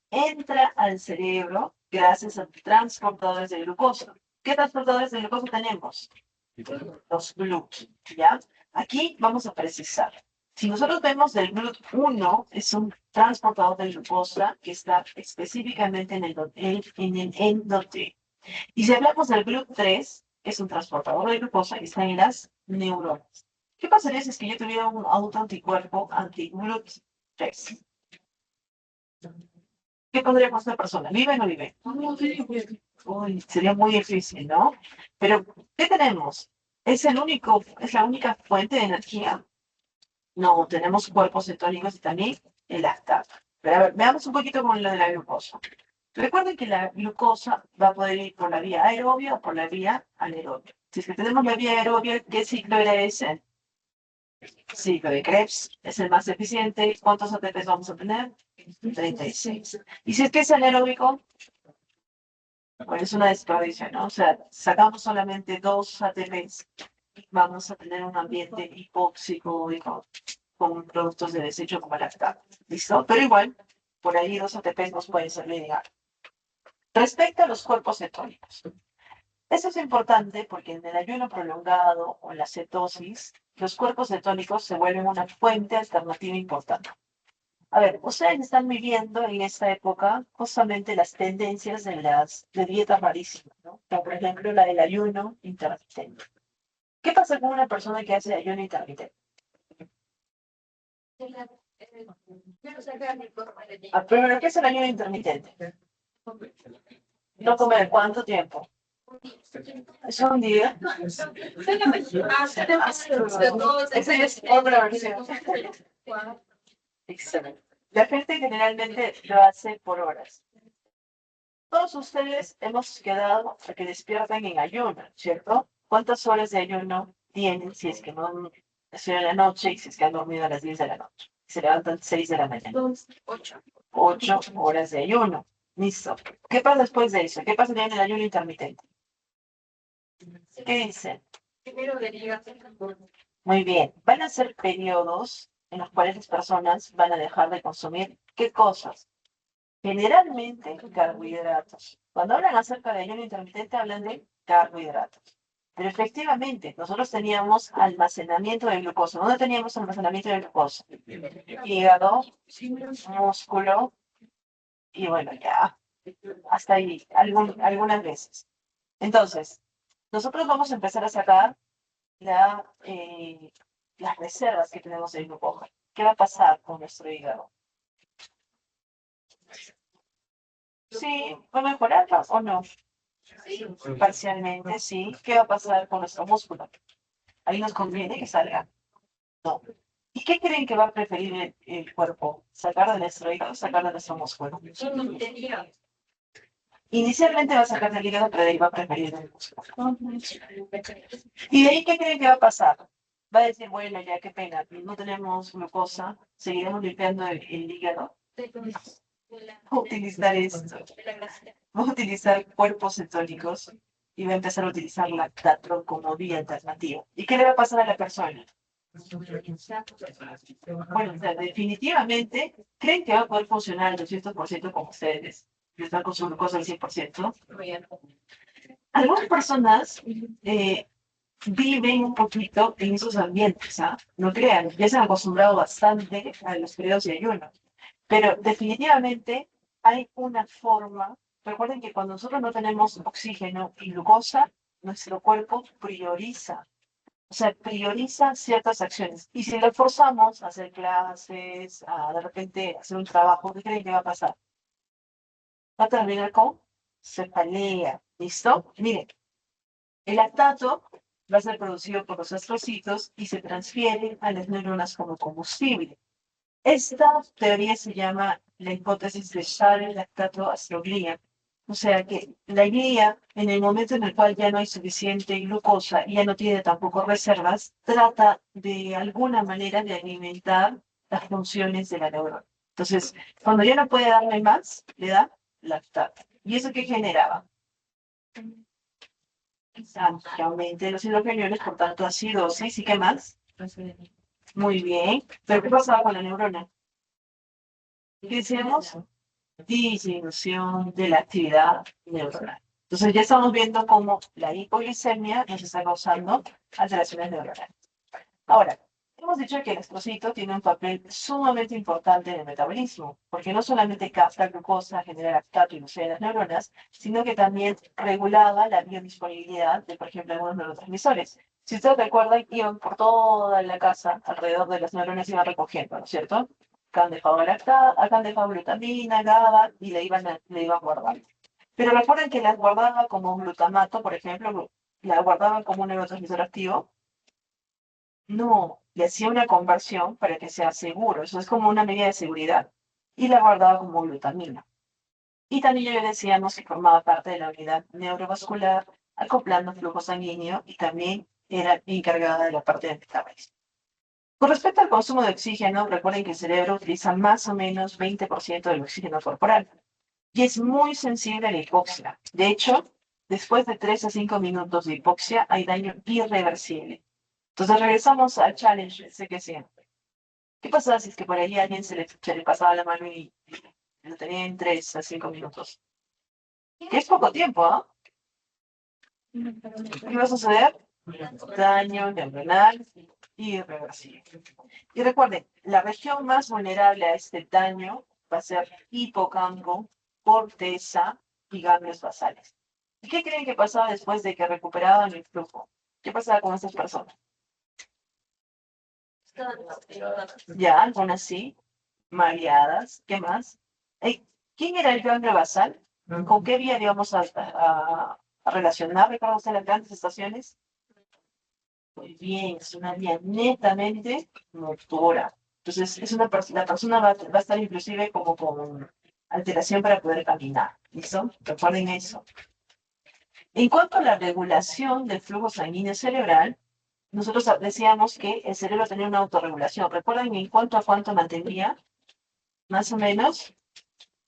entra al cerebro gracias a transportadores de glucosa. ¿Qué transportadores de glucosa tenemos? Los GLUT, ¿ya? Aquí vamos a precisar. Si nosotros vemos el GLUT1, es un transportador de glucosa que está específicamente en el endotelio. Y si hablamos del GLUT3, es un transportador de glucosa que está en las neuronas. ¿Qué pasaría si es que yo tuviera un autoanticuerpo anti-GLUT3? ¿Qué podría pasar esta persona? ¿Vive o no vive? Uy, sería muy difícil, ¿no? Pero, ¿qué tenemos? ¿Es la única fuente de energía? No, tenemos cuerpos cetónicos y también el lactato. Pero a ver, veamos un poquito con lo de la glucosa. Recuerden que la glucosa va a poder ir por la vía aerobia o por la vía anaerobia. Si es que tenemos la vía aerobia, ¿qué ciclo era ese? ciclo de Krebs es el más eficiente. ¿Cuántos ATPs vamos a tener? 36. Y si es que es anaeróbico, pues es una desperdicio, ¿no? O sea, sacamos solamente 2 ATPs, vamos a tener un ambiente hipóxico y con productos de desecho como lactato. ¿Listo? Pero igual, por ahí 2 ATPs nos pueden servir, digamos. Respecto a los cuerpos cetónicos. Eso es importante porque en el ayuno prolongado o en la cetosis, los cuerpos cetónicos se vuelven una fuente alternativa importante. A ver, ustedes están viviendo en esta época justamente las tendencias de dietas rarísimas, ¿no? Como por ejemplo la del ayuno intermitente. ¿Qué pasa con una persona que hace ayuno intermitente? Primero, ¿qué es el ayuno intermitente? No comer, ¿cuánto tiempo? ¿Es un día? Esa es otra versión. Excelente. La gente generalmente lo hace por horas. Todos ustedes hemos quedado a que despierten en ayuno, ¿cierto? ¿Cuántas horas de ayuno tienen si es que no han sido en la noche y si es que han dormido a las 10 de la noche? Se levantan 6 de la mañana. 8. 8 horas de ayuno. Listo. ¿Qué pasa después de eso? ¿Qué pasa en el ayuno intermitente? ¿Qué dicen? Muy bien. Van a ser periodos en los cuales las personas van a dejar de consumir ¿qué cosas? Generalmente carbohidratos. Cuando hablan acerca de ayuno intermitente hablan de carbohidratos. Pero efectivamente, nosotros teníamos almacenamiento de glucosa. ¿Dónde teníamos almacenamiento de glucosa? Hígado, músculo y bueno, ya hasta ahí, algunas veces. Entonces, nosotros vamos a empezar a sacar las reservas que tenemos de glucosa. ¿Qué va a pasar con nuestro hígado? Sí, ¿va a mejorar o no? Parcialmente, sí. ¿Qué va a pasar con nuestro músculo? Ahí nos conviene que salga. No. ¿Y qué creen que va a preferir el cuerpo? ¿Sacar de nuestro hígado o sacar de nuestro músculo? Inicialmente va a sacar del hígado, pero de ahí va a preferir el músculo. ¿Y de ahí qué creen que va a pasar? Va a decir, bueno, ya qué pena, no tenemos glucosa, seguiremos limpiando el hígado. Va a utilizar esto. Va a utilizar cuerpos cetónicos y va a empezar a utilizar lactato como vía alternativa. ¿Y qué le va a pasar a la persona? Bueno, o sea, definitivamente creen que va a poder funcionar al 200% con ustedes. Y están con su glucosa al 100%. Algunas personas viven un poquito en esos ambientes, ¿ah? No crean, ya se han acostumbrado bastante a los periodos de ayuno. Pero definitivamente hay una forma. Recuerden que cuando nosotros no tenemos oxígeno y glucosa, nuestro cuerpo prioriza. O sea, prioriza ciertas acciones. Y si le forzamos a hacer clases, a de repente hacer un trabajo, ¿qué creen que va a pasar? Va a terminar con cefalea. ¿Listo? Miren, el lactato va a ser producido por los astrocitos y se transfiere a las neuronas como combustible. Esta teoría se llama la hipótesis de Share-lactato-astroglía. O sea que la glía, en el momento en el cual ya no hay suficiente glucosa y ya no tiene tampoco reservas, trata de alguna manera de alimentar las funciones de la neurona. Entonces, cuando ya no puede darle más, le da lactato. ¿Y eso qué generaba? Que aumente los hidrogeniones, por tanto, acidosis. ¿Y qué más? Muy bien. ¿Pero qué pasaba con la neurona? ¿Qué decíamos? Disminución de la actividad neuronal. Entonces ya estamos viendo cómo la hipoglicemia nos está causando alteraciones neuronales. Ahora, hemos dicho que el estrocito tiene un papel sumamente importante en el metabolismo, porque no solamente capta glucosa, genera lactato y nuclea las neuronas, sino que también regulaba la biodisponibilidad de, por ejemplo, algunos neurotransmisores. Si ustedes recuerdan, iban por toda la casa, alrededor de las neuronas iban recogiendo, ¿no es cierto? Acá han dejado acá han dejado glutamina, GABA, y le iban guardando. Pero recuerden que las guardaba como glutamato, por ejemplo, la guardaban como un neurotransmisor activo. No, le hacía una conversión para que sea seguro. Eso es como una medida de seguridad. Y la guardaba como glutamina. Y también ya decíamos que formaba parte de la unidad neurovascular, acoplando flujo sanguíneo y también era encargada de la parte de metabolismo. Con respecto al consumo de oxígeno, recuerden que el cerebro utiliza más o menos 20% del oxígeno corporal y es muy sensible a la hipoxia. De hecho, después de 3 a 5 minutos de hipoxia hay daño irreversible. Entonces regresamos al challenge, sé que siempre. ¿Qué pasaba si es que por ahí a alguien se le pasaba la mano y lo tenía en 3 a 5 minutos? Que es poco tiempo, ¿ah? ¿Qué va a suceder? Daño neuronal irreversible. Y recuerden, la región más vulnerable a este daño va a ser hipocampo, corteza y ganglios basales. ¿Y qué creen que pasaba después de que recuperaban el flujo? ¿Qué pasaba con estas personas? Ya, algunas sí, mareadas. ¿Qué más? Ey, ¿quién era el ganglio basal? ¿Con qué vía íbamos a relacionar? ¿Recuerdan ustedes las grandes estaciones? Muy bien, es una vía netamente motora. Entonces, la persona va a estar inclusive como con alteración para poder caminar. ¿Listo? Recuerden eso. En cuanto a la regulación del flujo sanguíneo cerebral, nosotros decíamos que el cerebro tenía una autorregulación. ¿Recuerdan en cuanto a cuánto mantendría? Más o menos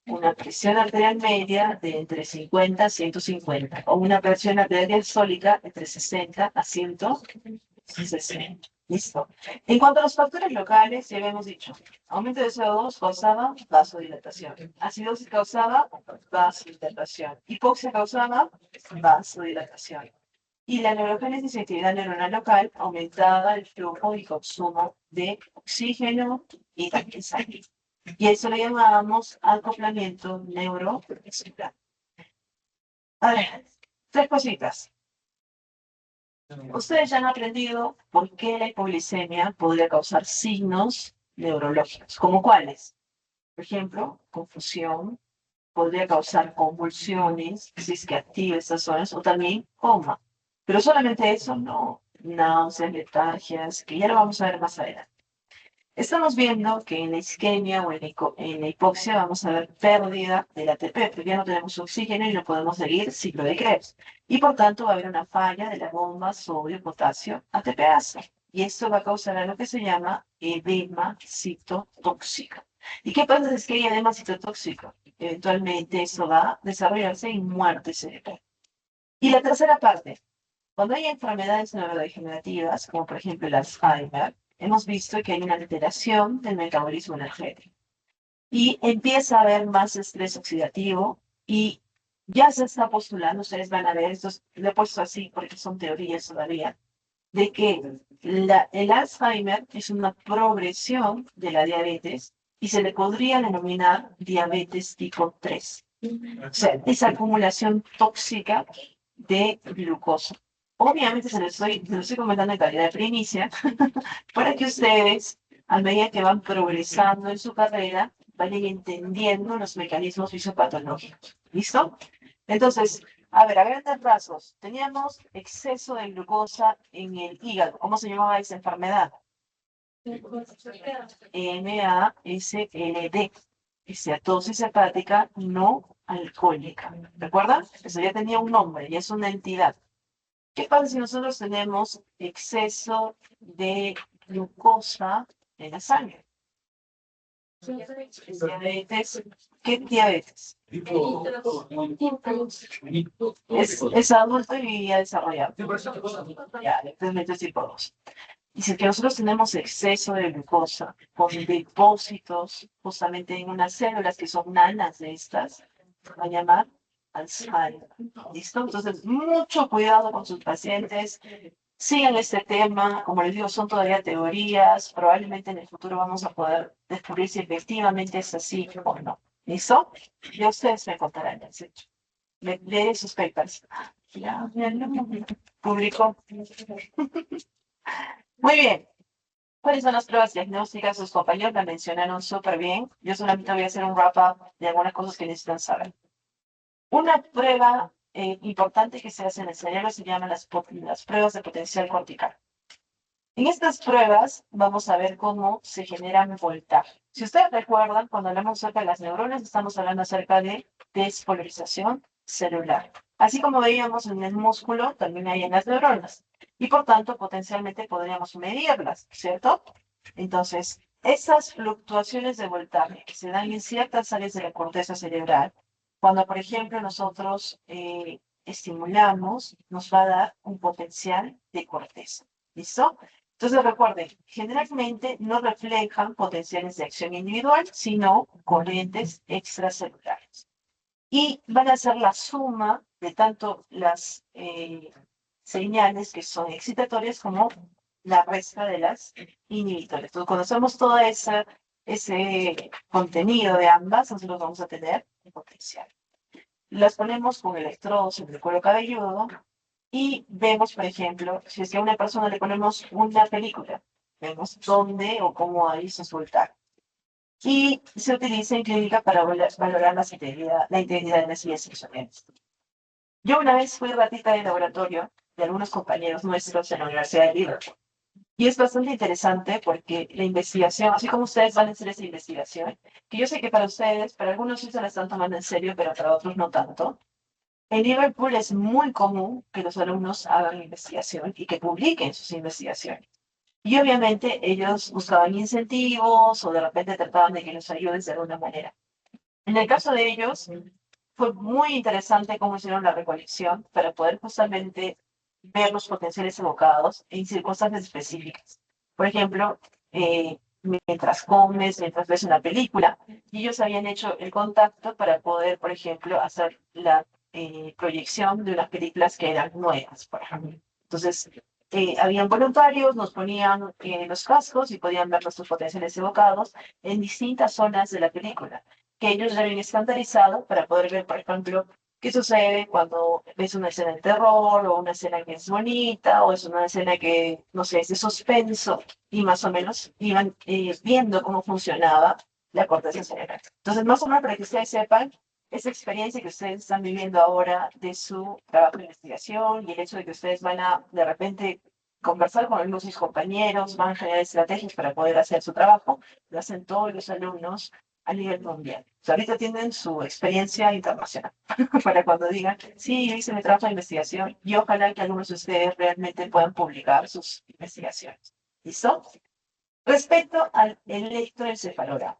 una presión arterial media de entre 50 a 150 o una presión arterial diastólica entre 60 a 160. Listo. En cuanto a los factores locales, ya habíamos dicho, aumento de CO2 causaba vasodilatación, acidosis causaba vasodilatación, hipoxia causaba vasodilatación. Y la neurogénesis y actividad neuronal local aumentaba el flujo y consumo de oxígeno y también sangre. Y eso lo llamábamos acoplamiento neuromuscular. A ver, tres cositas. Ustedes ya han aprendido por qué la hipoglicemia podría causar signos neurológicos, como cuáles. Por ejemplo, confusión, podría causar convulsiones, si es que activa estas zonas, o también coma. Pero solamente eso no, náuseas, letargias, que ya lo vamos a ver más adelante. Estamos viendo que en la isquemia o en la hipoxia vamos a ver pérdida del ATP, porque ya no tenemos oxígeno y no podemos seguir ciclo de Krebs. Y por tanto va a haber una falla de la bomba sodio-potasio ATPasa. Y esto va a causar lo que se llama edema citotóxico. ¿Y qué pasa si es que hay edema citotóxico? Eventualmente eso va a desarrollarse en muerte cerebral. Y la tercera parte, cuando hay enfermedades neurodegenerativas, como por ejemplo el Alzheimer, hemos visto que hay una alteración del metabolismo energético y empieza a haber más estrés oxidativo y ya se está postulando, ustedes van a ver, esto lo he puesto así porque son teorías todavía, de que el Alzheimer es una progresión de la diabetes y se le podría denominar diabetes tipo 3. O sea, esa acumulación tóxica de glucosa. Obviamente se lo estoy comentando en calidad de primicia para que ustedes, a medida que van progresando en su carrera, vayan entendiendo los mecanismos fisiopatológicos. ¿Listo? Entonces, a ver, a grandes rasgos, teníamos exceso de glucosa en el hígado. ¿Cómo se llamaba esa enfermedad? MASLD, esteatosis hepática no alcohólica. ¿Recuerdan? Eso ya tenía un nombre, ya es una entidad. ¿Qué pasa si nosotros tenemos exceso de glucosa en la sangre? Diabetes. ¿Qué diabetes? Es adulto y ya desarrollado. Ya, diabetes tipo 2. Dice que nosotros tenemos exceso de glucosa con depósitos justamente en unas células que son nanas de estas, se va a llamar Alzheimer. ¿Listo? Entonces, mucho cuidado con sus pacientes. Sigan este tema, como les digo, son todavía teorías, probablemente en el futuro vamos a poder descubrir si efectivamente es así o no. ¿Listo? Y ustedes me contarán, les he dicho. Leeré sus papers. Ya lo publicó. Muy bien. ¿Cuáles son las pruebas diagnósticas? Sus compañeros la mencionaron súper bien. Yo solamente voy a hacer un wrap-up de algunas cosas que necesitan saber. Una prueba importante que se hace en el cerebro se llama las pruebas de potencial cortical. En estas pruebas vamos a ver cómo se generan voltaje. Si ustedes recuerdan, cuando hablamos acerca de las neuronas, estamos hablando acerca de despolarización celular. Así como veíamos en el músculo, también hay en las neuronas. Y por tanto, potencialmente podríamos medirlas, ¿cierto? Entonces, esas fluctuaciones de voltaje que se dan en ciertas áreas de la corteza cerebral, cuando, por ejemplo, nosotros estimulamos, nos va a dar un potencial de corteza. ¿Listo? Entonces, recuerden, generalmente no reflejan potenciales de acción individual, sino corrientes extracelulares. Y van a ser la suma de tanto las señales que son excitatorias como la resta de las inhibitorias. Entonces, cuando hacemos todo ese contenido de ambas, nosotros vamos a tener un potencial. Las ponemos con electrodos en el cuero cabelludo y vemos, por ejemplo, si es que a una persona le ponemos una película, vemos dónde o cómo hay su voltaje. Y se utiliza en clínica para valorar la integridad de las vías sensoriales. Yo una vez fui ratita de laboratorio de algunos compañeros nuestros en la Universidad de Liverpool. Y es bastante interesante porque la investigación, así como ustedes van a hacer esa investigación, que yo sé que para ustedes, para algunos sí se la están tomando en serio, pero para otros no tanto. En Liverpool es muy común que los alumnos hagan investigación y que publiquen sus investigaciones. Y obviamente ellos buscaban incentivos o de repente trataban de que los ayuden de alguna manera. En el caso de ellos, fue muy interesante cómo hicieron la recolección para poder justamente ver los potenciales evocados en circunstancias específicas. Por ejemplo, mientras comes, mientras ves una película, y ellos habían hecho el contacto para poder, por ejemplo, hacer la proyección de unas películas que eran nuevas, por ejemplo. Entonces, habían voluntarios, nos ponían los cascos y podían ver nuestros potenciales evocados en distintas zonas de la película, que ellos ya habían estandarizado para poder ver, por ejemplo, qué sucede cuando ves una escena de terror o una escena que es bonita o es una escena que, no sé, es de suspenso y más o menos iban viendo cómo funcionaba la corteza cerebral. Entonces, más o menos para que ustedes sepan esa experiencia que ustedes están viviendo ahora de su trabajo de investigación y el hecho de que ustedes van a, de repente, conversar con algunos de sus compañeros, van a generar estrategias para poder hacer su trabajo, lo hacen todos los alumnos a nivel mundial. O sea, ahorita tienen su experiencia internacional para cuando digan, sí, yo hice mi trabajo de investigación y ojalá que algunos de ustedes realmente puedan publicar sus investigaciones. ¿Listo? Respecto al electroencefalograma.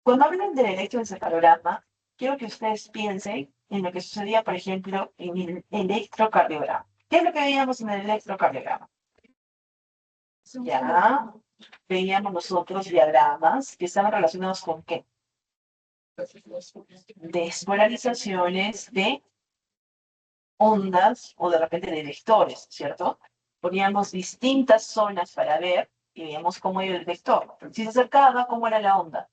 Cuando hablan del electroencefalograma, quiero que ustedes piensen en lo que sucedía, por ejemplo, en el electrocardiograma. ¿Qué es lo que veíamos en el electrocardiograma? Ya veíamos nosotros diagramas que estaban relacionados con qué? Despolarizaciones de ondas o de repente de vectores, ¿cierto? Poníamos distintas zonas para ver y veíamos cómo iba el vector. Si se acercaba, ¿cómo era la onda?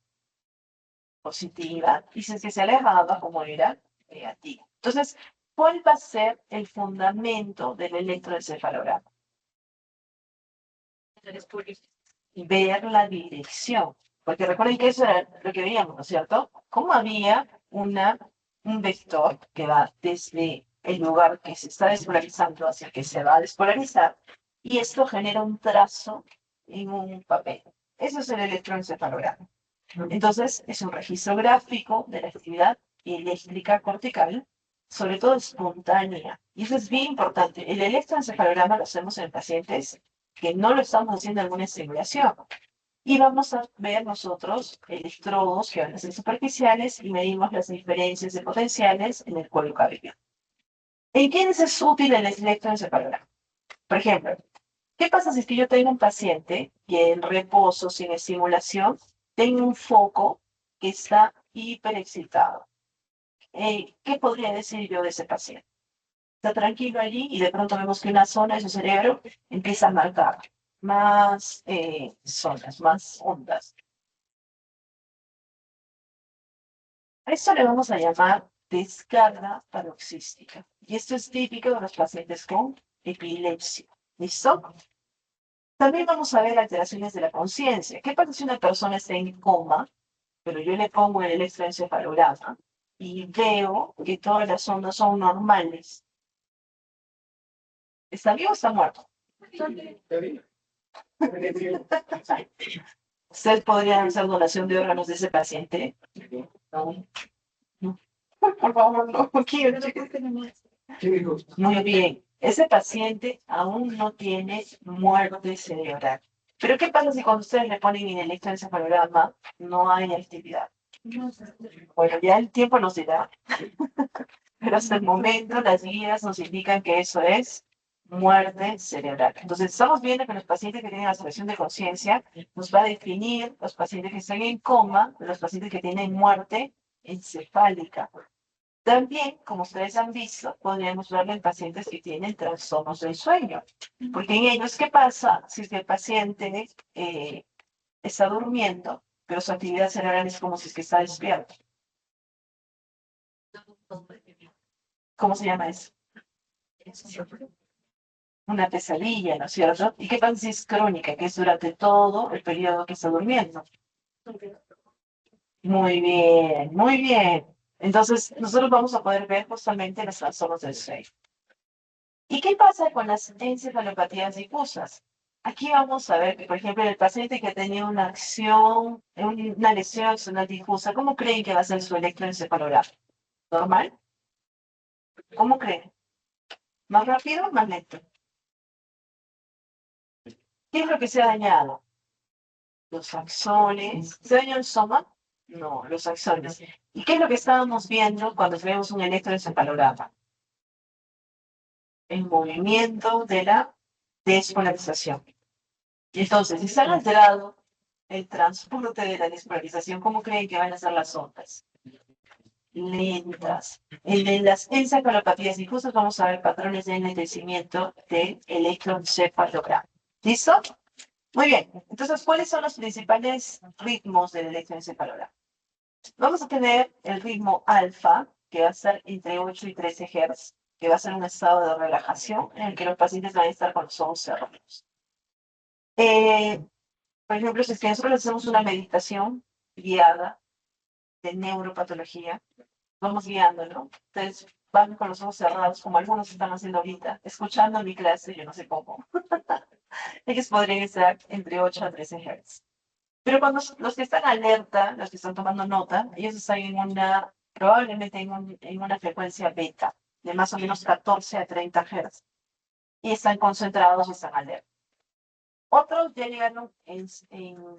Positiva. Y si se alejaba, ¿cómo era? Negativa. Entonces, ¿cuál va a ser el fundamento del electroencefalograma? Ver la dirección. Porque recuerden que eso era lo que veíamos, ¿no es cierto? Cómo había un vector que va desde el lugar que se está despolarizando hacia el que se va a despolarizar, y esto genera un trazo en un papel. Eso es el electroencefalograma. Entonces, es un registro gráfico de la actividad eléctrica cortical, sobre todo espontánea. Y eso es bien importante. El electroencefalograma lo hacemos en pacientes que no lo estamos haciendo en alguna estimulación. Y vamos a ver nosotros electrodos que van a ser superficiales y medimos las diferencias de potenciales en el cuero cabelludo. ¿En quiénes es útil el electroencefalograma? Por ejemplo, ¿qué pasa si es que yo tengo un paciente que en reposo, sin estimulación, tengo un foco que está hiperexcitado? ¿Qué podría decir yo de ese paciente? Está tranquilo allí y de pronto vemos que una zona de su cerebro empieza a marcar más zonas, más ondas. A esto le vamos a llamar descarga paroxística. Y esto es típico de los pacientes con epilepsia. ¿Listo? También vamos a ver alteraciones de la conciencia. ¿Qué pasa si una persona está en coma, pero yo le pongo el electroencefalograma y veo que todas las ondas son normales? ¿Está vivo o está muerto? ¿Usted podría hacer donación de órganos de ese paciente? No. No. Por favor, no quiero. Muy bien. Ese paciente aún no tiene muerte cerebral, Pero ¿qué pasa si cuando ustedes le ponen en electroencefalograma no hay actividad? Bueno, ya el tiempo nos dirá, pero hasta el momento las guías nos indican que eso es muerte cerebral. Entonces, estamos viendo que los pacientes que tienen alteración de conciencia nos va a definir los pacientes que están en coma, los pacientes que tienen muerte encefálica. También, como ustedes han visto, podríamos verlo en pacientes que tienen trastornos del sueño. Porque en ellos, ¿qué pasa si es que el paciente está durmiendo, pero su actividad cerebral es como si es que está despierto? ¿Cómo se llama eso? Una pesadilla, ¿no es cierto? ¿Y qué pasa si es crónica, que es durante todo el periodo que está durmiendo? Muy bien, muy bien. Entonces, nosotros vamos a poder ver justamente los trastornos del sueño. ¿Y qué pasa con las encefalopatías difusas? Aquí vamos a ver que, por ejemplo, el paciente que tenía una acción, una lesión axonal difusa, ¿cómo creen que va a ser su electroencefalograma? ¿Normal? ¿Cómo creen? ¿Más rápido o más lento? ¿Qué es lo que se ha dañado? Los axones. ¿Se dañó el soma? No, los axones. ¿Y qué es lo que estábamos viendo cuando vemos un electroencefalograma? El movimiento de la despolarización. Entonces, si se ha alterado el transporte de la despolarización, ¿cómo creen que van a ser las ondas? Lentas. En las encefalopatías difusas vamos a ver patrones de enlentecimiento del electroencefalograma. ¿Listo? Muy bien. Entonces, ¿cuáles son los principales ritmos del electroencefalograma? Vamos a tener el ritmo alfa, que va a ser entre 8 y 13 Hz, que va a ser un estado de relajación en el que los pacientes van a estar con los ojos cerrados. Por ejemplo, si es que nosotros hacemos una meditación guiada de neuropatología, vamos guiando, ¿no? Entonces, van con los ojos cerrados, como algunos están haciendo ahorita, escuchando mi clase, yo no sé cómo. Ellos podrían estar entre 8 a 13 Hz. Pero cuando los que están alerta, los que están tomando nota, ellos están en una, probablemente en una frecuencia beta, de más o menos 14 a 30 Hz. Y están concentrados y están alerta. Otros ya llegaron en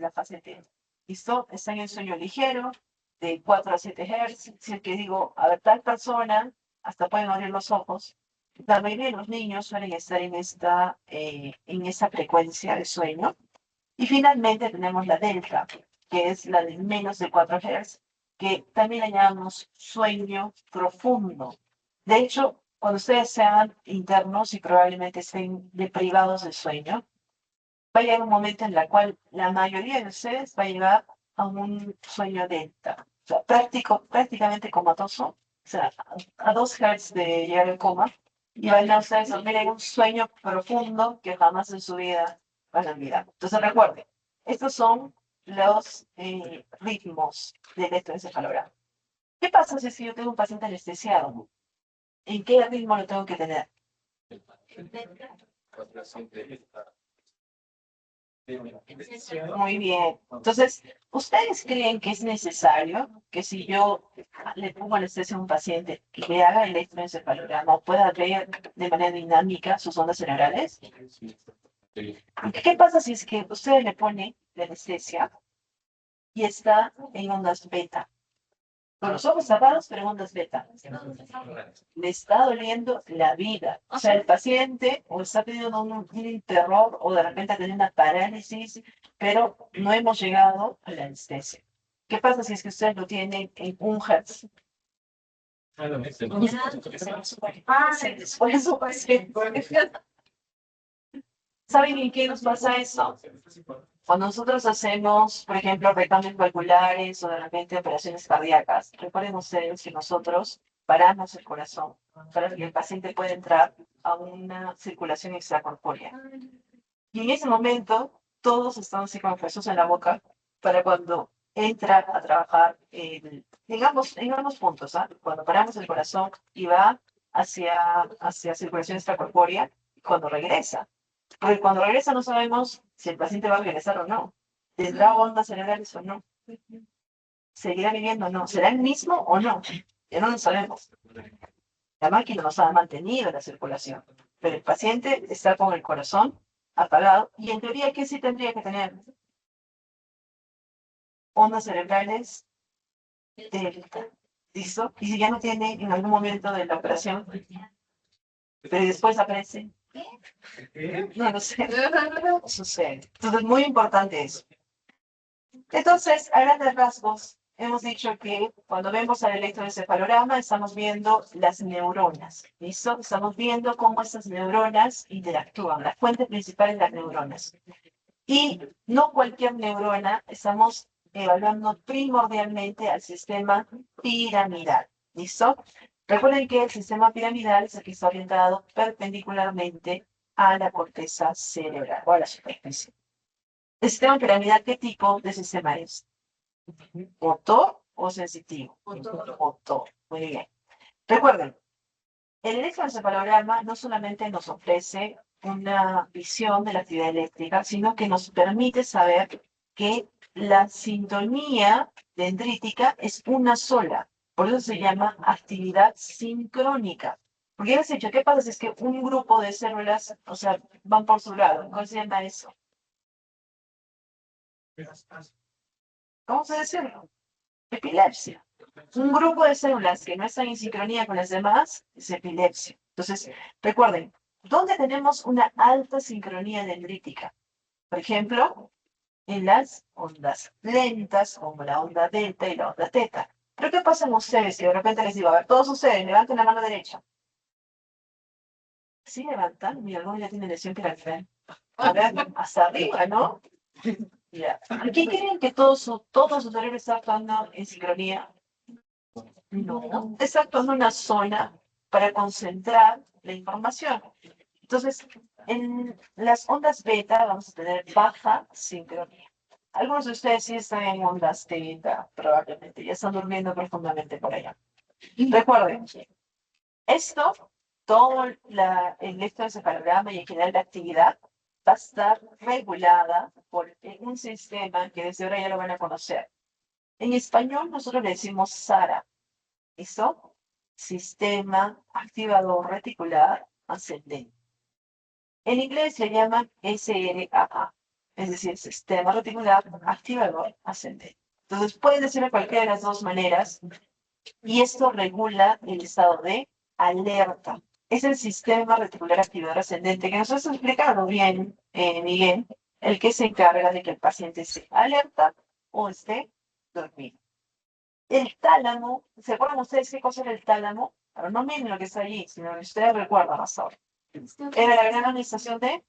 la fase T. ¿Listo? Están en sueño ligero, de 4 a 7 Hz. Si es que digo, a ver, tal persona, hasta pueden abrir los ojos. La mayoría de los niños suelen estar en esa frecuencia de sueño. Y finalmente tenemos la delta, que es la de menos de 4 Hz, que también la llamamos sueño profundo. De hecho, cuando ustedes sean internos y probablemente estén deprivados del sueño, va a llegar un momento en el cual la mayoría de ustedes va a llegar a un sueño delta, o sea, prácticamente comatoso, o sea, a 2 Hz de llegar al coma, y van a ustedes dormir en un sueño profundo que jamás en su vida van a olvidar. Entonces recuerden, estos son los ritmos del electroencefalograma. ¿Qué pasa si es que yo tengo un paciente anestesiado? ¿En qué ritmo lo tengo que tener? Muy bien. Entonces, ¿ustedes creen que es necesario que si yo le pongo anestesia a un paciente que le haga electroencefalograma pueda ver de manera dinámica sus ondas cerebrales? ¿Qué pasa si es que ustedes le ponen la anestesia y está en ondas beta? Con los ojos cerrados, pero en ondas beta. Le está doliendo la vida. O sea, el paciente o está teniendo un terror o de repente ha tenido una parálisis, pero no hemos llegado a la anestesia. ¿Qué pasa si es que ustedes lo tienen en 1 Hz? ¿Saben en qué nos pasa eso? Cuando nosotros hacemos, por ejemplo, recambios valvulares o de repente operaciones cardíacas, recuerden ustedes que nosotros paramos el corazón para que el paciente pueda entrar a una circulación extracorpórea. Y en ese momento, todos estamos así con Jesús en la boca para cuando entra a trabajar en ambos puntos, ¿ah? Cuando paramos el corazón y va hacia circulación extracorpórea, y cuando regresa. Porque cuando regresa no sabemos si el paciente va a regresar o no. ¿Tendrá ondas cerebrales o no? ¿Seguirá viviendo o no? ¿Será el mismo o no? Ya no lo sabemos. La máquina nos ha mantenido la circulación, pero el paciente está con el corazón apagado. Y en teoría, ¿qué sí tendría que tener? Ondas cerebrales delta. ¿Listo? Y si ya no tiene en algún momento de la operación, pero después aparece, no lo sé, sucede. Entonces, muy importante eso. Entonces, a grandes rasgos, hemos dicho que cuando vemos al electroencefalograma estamos viendo las neuronas, ¿listo? Estamos viendo cómo estas neuronas interactúan. La fuente principal es las neuronas. Y no cualquier neurona, estamos evaluando primordialmente al sistema piramidal, ¿listo? Recuerden que el sistema piramidal es el que está orientado perpendicularmente a la corteza cerebral o a la superficie. ¿El sistema piramidal qué tipo de sistema es? ¿Motor o sensitivo? Motor. Muy bien. Recuerden, el electroencefalograma no solamente nos ofrece una visión de la actividad eléctrica, sino que nos permite saber que la sintonía dendrítica es una sola. Por eso se llama actividad sincrónica. Porque ya les he dicho, ¿qué pasa si es que un grupo de células, o sea, van por su lado? ¿Cómo se llama eso? ¿Cómo se decirlo? Epilepsia. Un grupo de células que no están en sincronía con las demás es epilepsia. Entonces, recuerden, ¿dónde tenemos una alta sincronía dendrítica? Por ejemplo, en las ondas lentas, como la onda delta y la onda teta. Pero ¿qué pasa en ustedes? Que de repente les digo, a ver, todos ustedes, levanten la mano derecha. Sí, levantan, mi alguno ya tiene lesión piramidal. A ver, hasta arriba, ¿no? Ya. ¿Aquí creen que todo su cerebro está actuando en sincronía? No, está actuando en una zona para concentrar la información. Entonces, en las ondas beta vamos a tener baja sincronía. Algunos de ustedes sí están en ondas teta, probablemente, ya están durmiendo profundamente por allá. Recuerden, esto, todo el electroencefalograma y en general la actividad va a estar regulada por un sistema que desde ahora ya lo van a conocer. En español nosotros le decimos SARA. ¿Listo? Sistema activador reticular ascendente. En inglés le llaman SRAA, es decir, sistema reticular activador ascendente. Entonces pueden decirlo de cualquiera de las dos maneras y esto regula el estado de alerta. Es el sistema reticular activador ascendente que nos has explicado bien, Miguel, el que se encarga de que el paciente esté alerta o esté dormido. El tálamo, ¿se acuerdan ustedes qué cosa era el tálamo? Pero no miren lo que está allí, sino que ustedes recuerdan hasta ahora. Era la gran administración de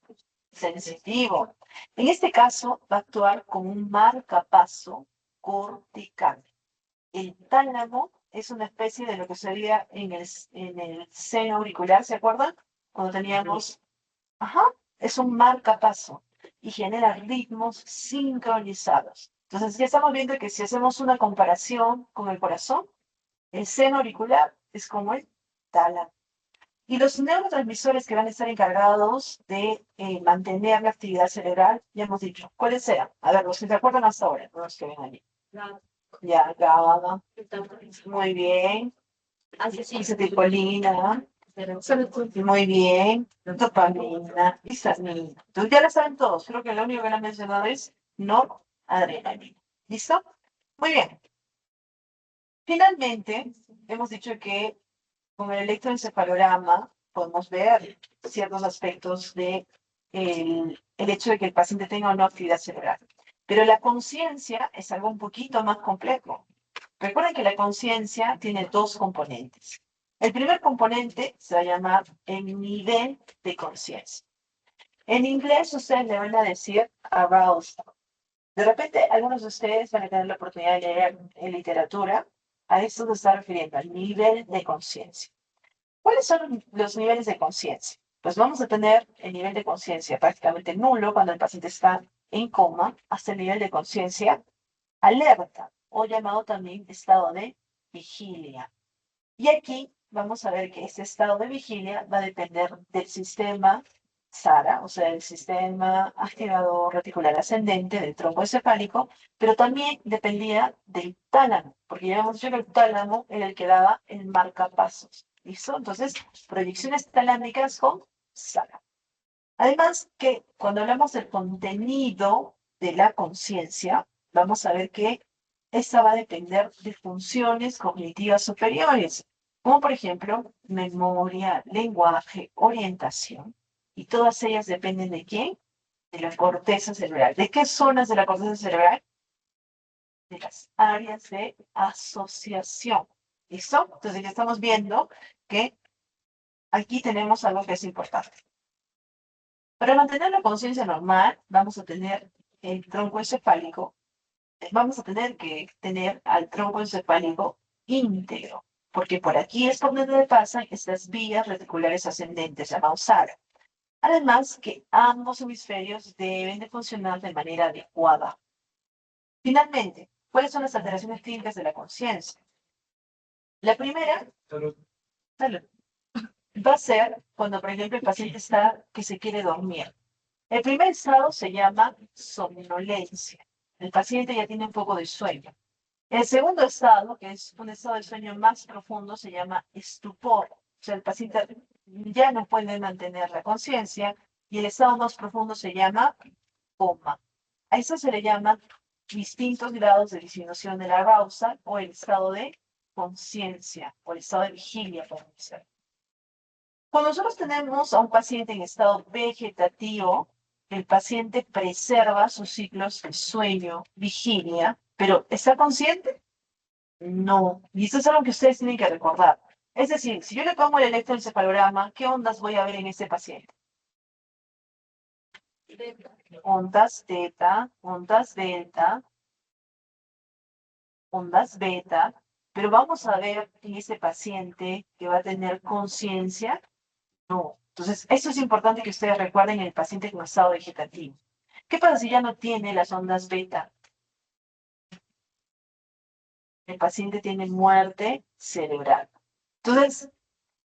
sensitivo. En este caso va a actuar como un marcapaso cortical. El tálamo es una especie de lo que sería en el seno auricular, ¿se acuerdan? Cuando teníamos, ajá, es un marcapaso y genera ritmos sincronizados. Entonces ya estamos viendo que si hacemos una comparación con el corazón, el seno auricular es como el tálamo. Y los neurotransmisores que van a estar encargados de mantener la actividad cerebral, ya hemos dicho, ¿cuáles sean? A ver, los que se acuerdan hasta ahora, no los que ven allí. Ya, GABA, muy bien. Acetilcolina, muy bien. Dopamina, histamina. Entonces ya lo saben todos, creo que lo único que le han mencionado es noradrenalina. ¿Listo? Muy bien. Finalmente, hemos dicho que con el electroencefalograma podemos ver ciertos aspectos de el hecho de que el paciente tenga una actividad cerebral. Pero la conciencia es algo un poquito más complejo. Recuerden que la conciencia tiene dos componentes. El primer componente se va a llamar el nivel de conciencia. En inglés ustedes le van a decir arousal. De repente, algunos de ustedes van a tener la oportunidad de leer en literatura. A esto se está refiriendo al nivel de conciencia. ¿Cuáles son los niveles de conciencia? Pues vamos a tener el nivel de conciencia prácticamente nulo cuando el paciente está en coma, hasta el nivel de conciencia alerta, o llamado también estado de vigilia. Y aquí vamos a ver que este estado de vigilia va a depender del sistema SARA, o sea, el sistema activador reticular ascendente del tronco encefálico, pero también dependía del tálamo, porque ya hemos dicho que el tálamo era el que daba el marcapasos. ¿Listo? Entonces, proyecciones talámicas con SARA. Además que cuando hablamos del contenido de la conciencia, vamos a ver que esta va a depender de funciones cognitivas superiores, como por ejemplo memoria, lenguaje, orientación, y todas ellas dependen de quién, de la corteza cerebral. ¿De qué zonas de la corteza cerebral? De las áreas de asociación. ¿Listo? Entonces ya estamos viendo que aquí tenemos algo que es importante. Para mantener la conciencia normal, vamos a tener el tronco encefálico, vamos a tener que tener al tronco encefálico íntegro, porque por aquí es por donde pasan estas vías reticulares ascendentes, llamados SARA. Además que ambos hemisferios deben de funcionar de manera adecuada. Finalmente, ¿cuáles son las alteraciones clínicas de la conciencia? La primera, salud, va a ser cuando, por ejemplo, el paciente está que se quiere dormir. El primer estado se llama somnolencia. El paciente ya tiene un poco de sueño. El segundo estado, que es un estado de sueño más profundo, se llama estupor. O sea, el paciente ya no puede mantener la conciencia y el estado más profundo se llama coma. A eso se le llaman distintos grados de disminución de la arousal o el estado de conciencia o el estado de vigilia, podemos decir. Cuando nosotros tenemos a un paciente en estado vegetativo, el paciente preserva sus ciclos de sueño, vigilia, pero ¿está consciente? No. Y esto es algo que ustedes tienen que recordar. Es decir, si yo le pongo el electroencefalograma, ¿qué ondas voy a ver en este paciente? Ondas teta, ondas delta, ondas beta, pero vamos a ver en ese paciente que va a tener conciencia. No. Entonces, eso es importante que ustedes recuerden en el paciente con estado vegetativo. ¿Qué pasa si ya no tiene las ondas beta? El paciente tiene muerte cerebral. Entonces,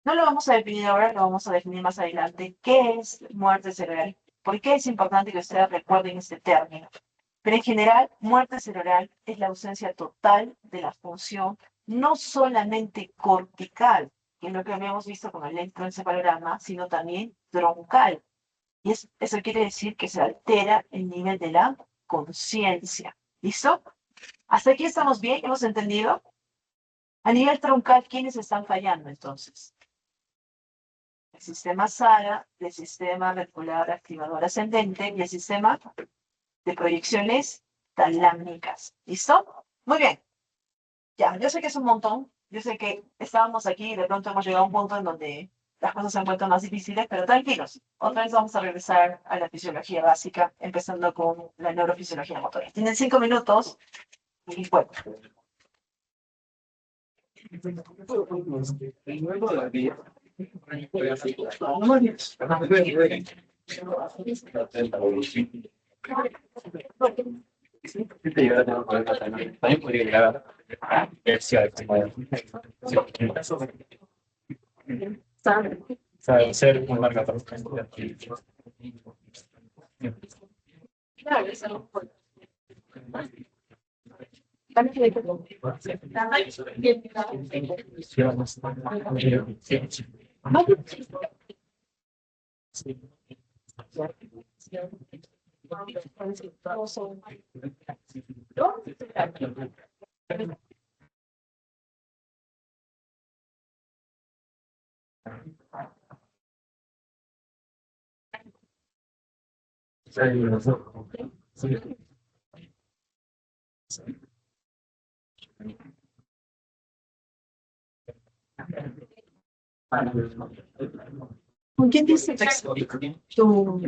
no lo vamos a definir ahora, lo vamos a definir más adelante. ¿Qué es muerte cerebral? ¿Por qué es importante que ustedes recuerden este término? Pero en general, muerte cerebral es la ausencia total de la función, no solamente cortical, que es lo que habíamos visto con el electroencefalograma, sino también troncal. Y eso quiere decir que se altera el nivel de la conciencia. ¿Listo? ¿Hasta aquí estamos bien? ¿Hemos entendido? A nivel troncal, ¿quiénes están fallando entonces? El sistema SARA, el sistema reticular activador ascendente y el sistema de proyecciones talámicas. ¿Listo? Muy bien. Ya, yo sé que es un montón. Yo sé que estábamos aquí y de pronto hemos llegado a un punto en donde las cosas se han vuelto más difíciles, pero tranquilos. Otra vez vamos a regresar a la fisiología básica, empezando con la neurofisiología motora. Tienen 5 minutos y bueno. También podría llegar a verse como ser un marcador. ¿Con quién dice tu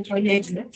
proyecto?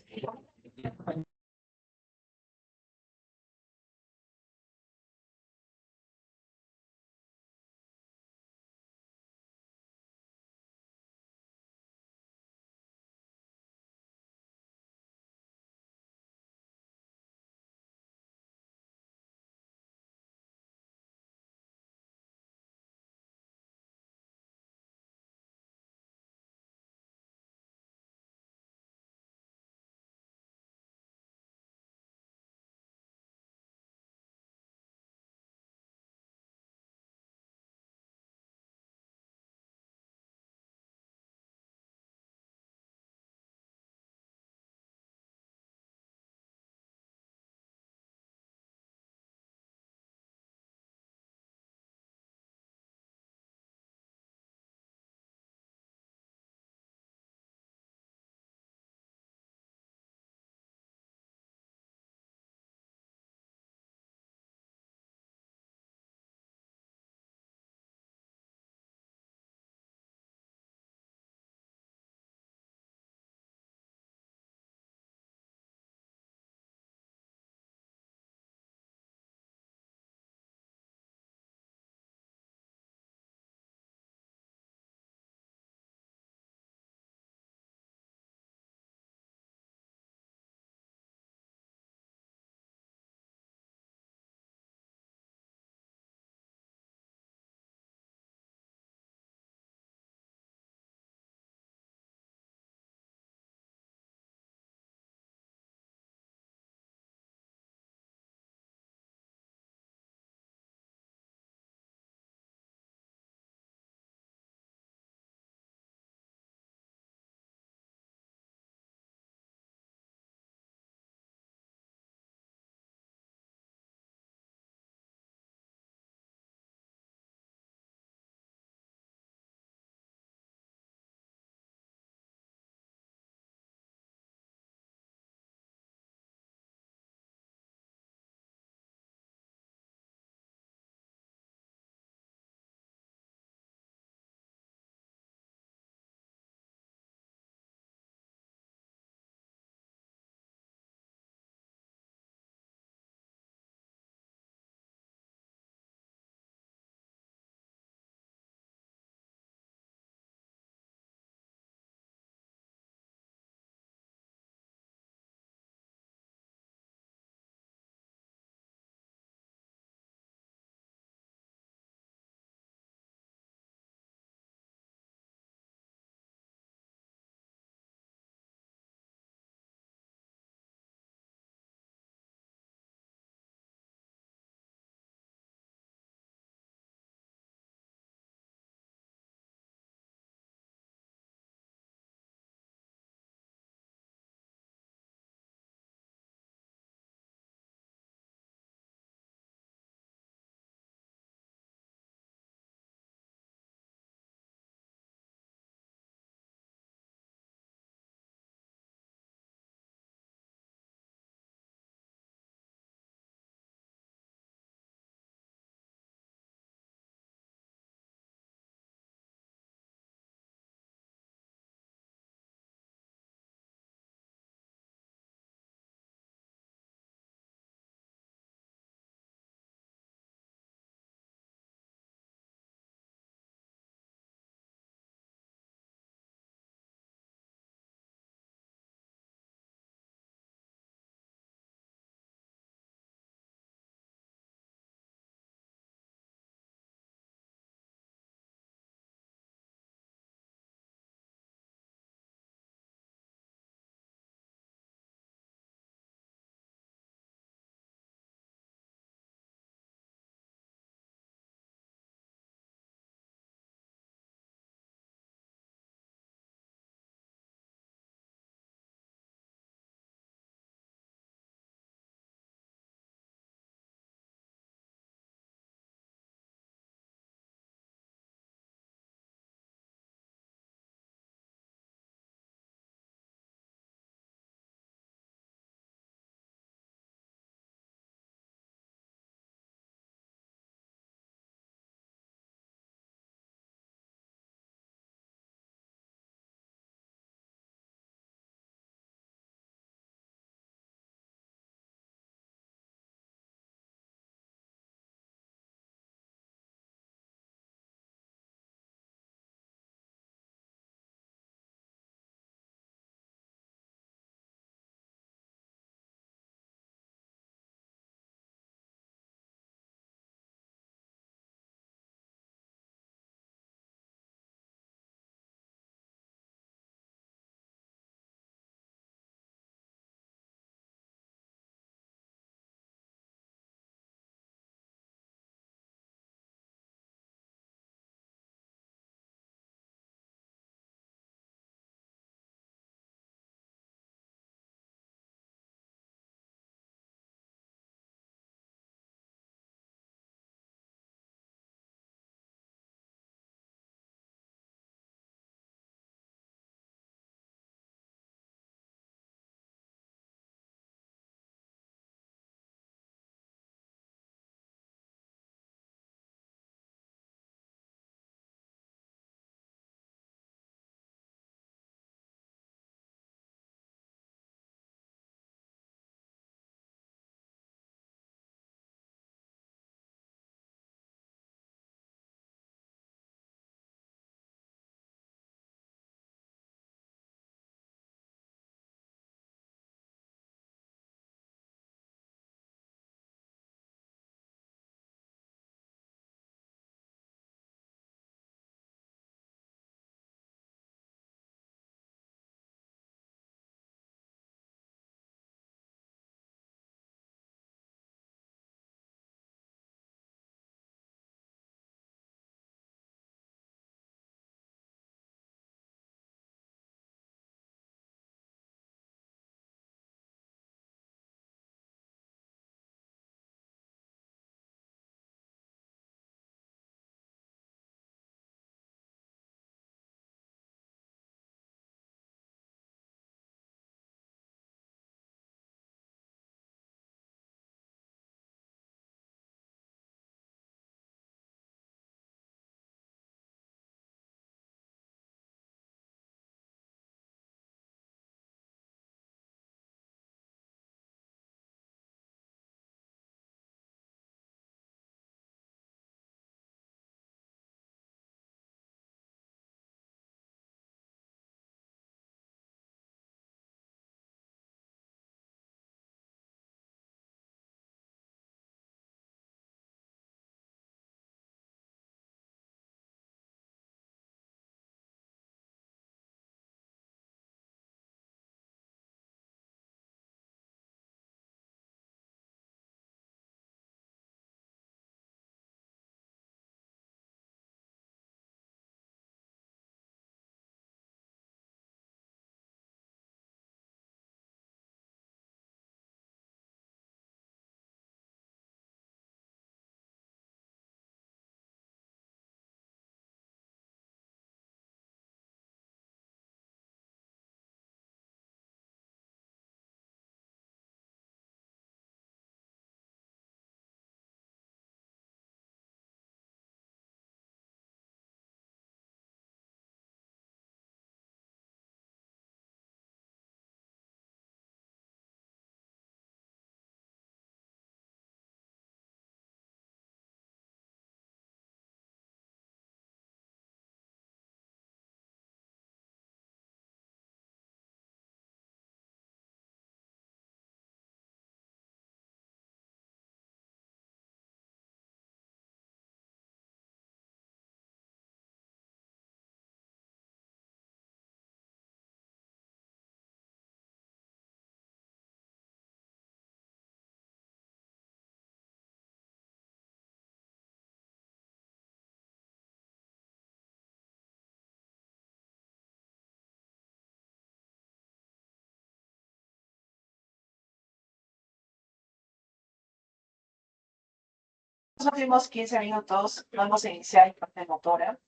los últimos 15 minutos vamos a iniciar la parte motora.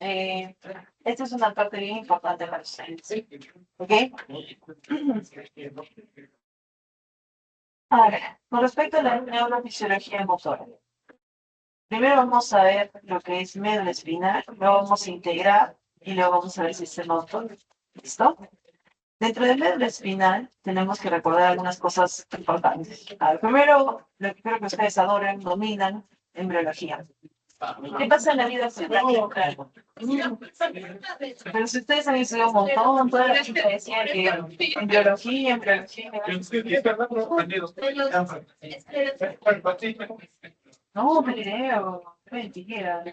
Esta es una parte bien importante para ustedes. ¿Ok? Ahora, con respecto a la neurofisiología motora. Primero vamos a ver lo que es médula espinal, luego vamos a integrar y luego vamos a ver el sistema autónomo. ¿Listo? Dentro de médula espinal tenemos que recordar algunas cosas importantes. Primero, lo que creo que ustedes adoran, dominan, embriología. ¿Qué pasa en la vida espinal? Pero si ustedes han estudiado un montón, toda la gente decía que embriología. No, Galileo, mentira.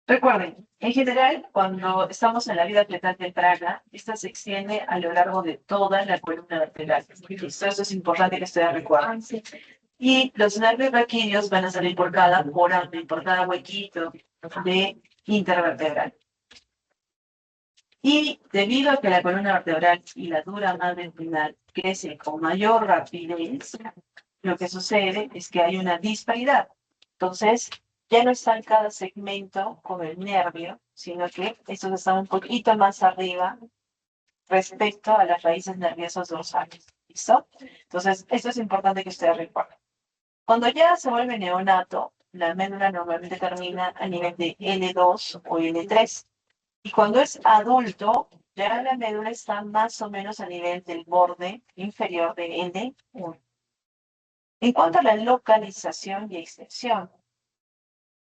Recuerden, en general, cuando estamos en la vida fetal temprana, esta se extiende a lo largo de toda la columna vertebral. Listo, eso es importante que ustedes recuerden. Y los nervios raquídeos van a salir por cada foramen, por cada huequito de intervertebral. Y debido a que la columna vertebral y la dura madre espinal crecen con mayor rapidez, lo que sucede es que hay una disparidad. Entonces, ya no está en cada segmento con el nervio, sino que estos están un poquito más arriba respecto a las raíces nerviosas dorsales. ¿Listo? Entonces, esto es importante que ustedes recuerden. Cuando ya se vuelve neonato, la médula normalmente termina a nivel de L2 o L3. Y cuando es adulto, ya la médula está más o menos a nivel del borde inferior de L1. En cuanto a la localización y extensión,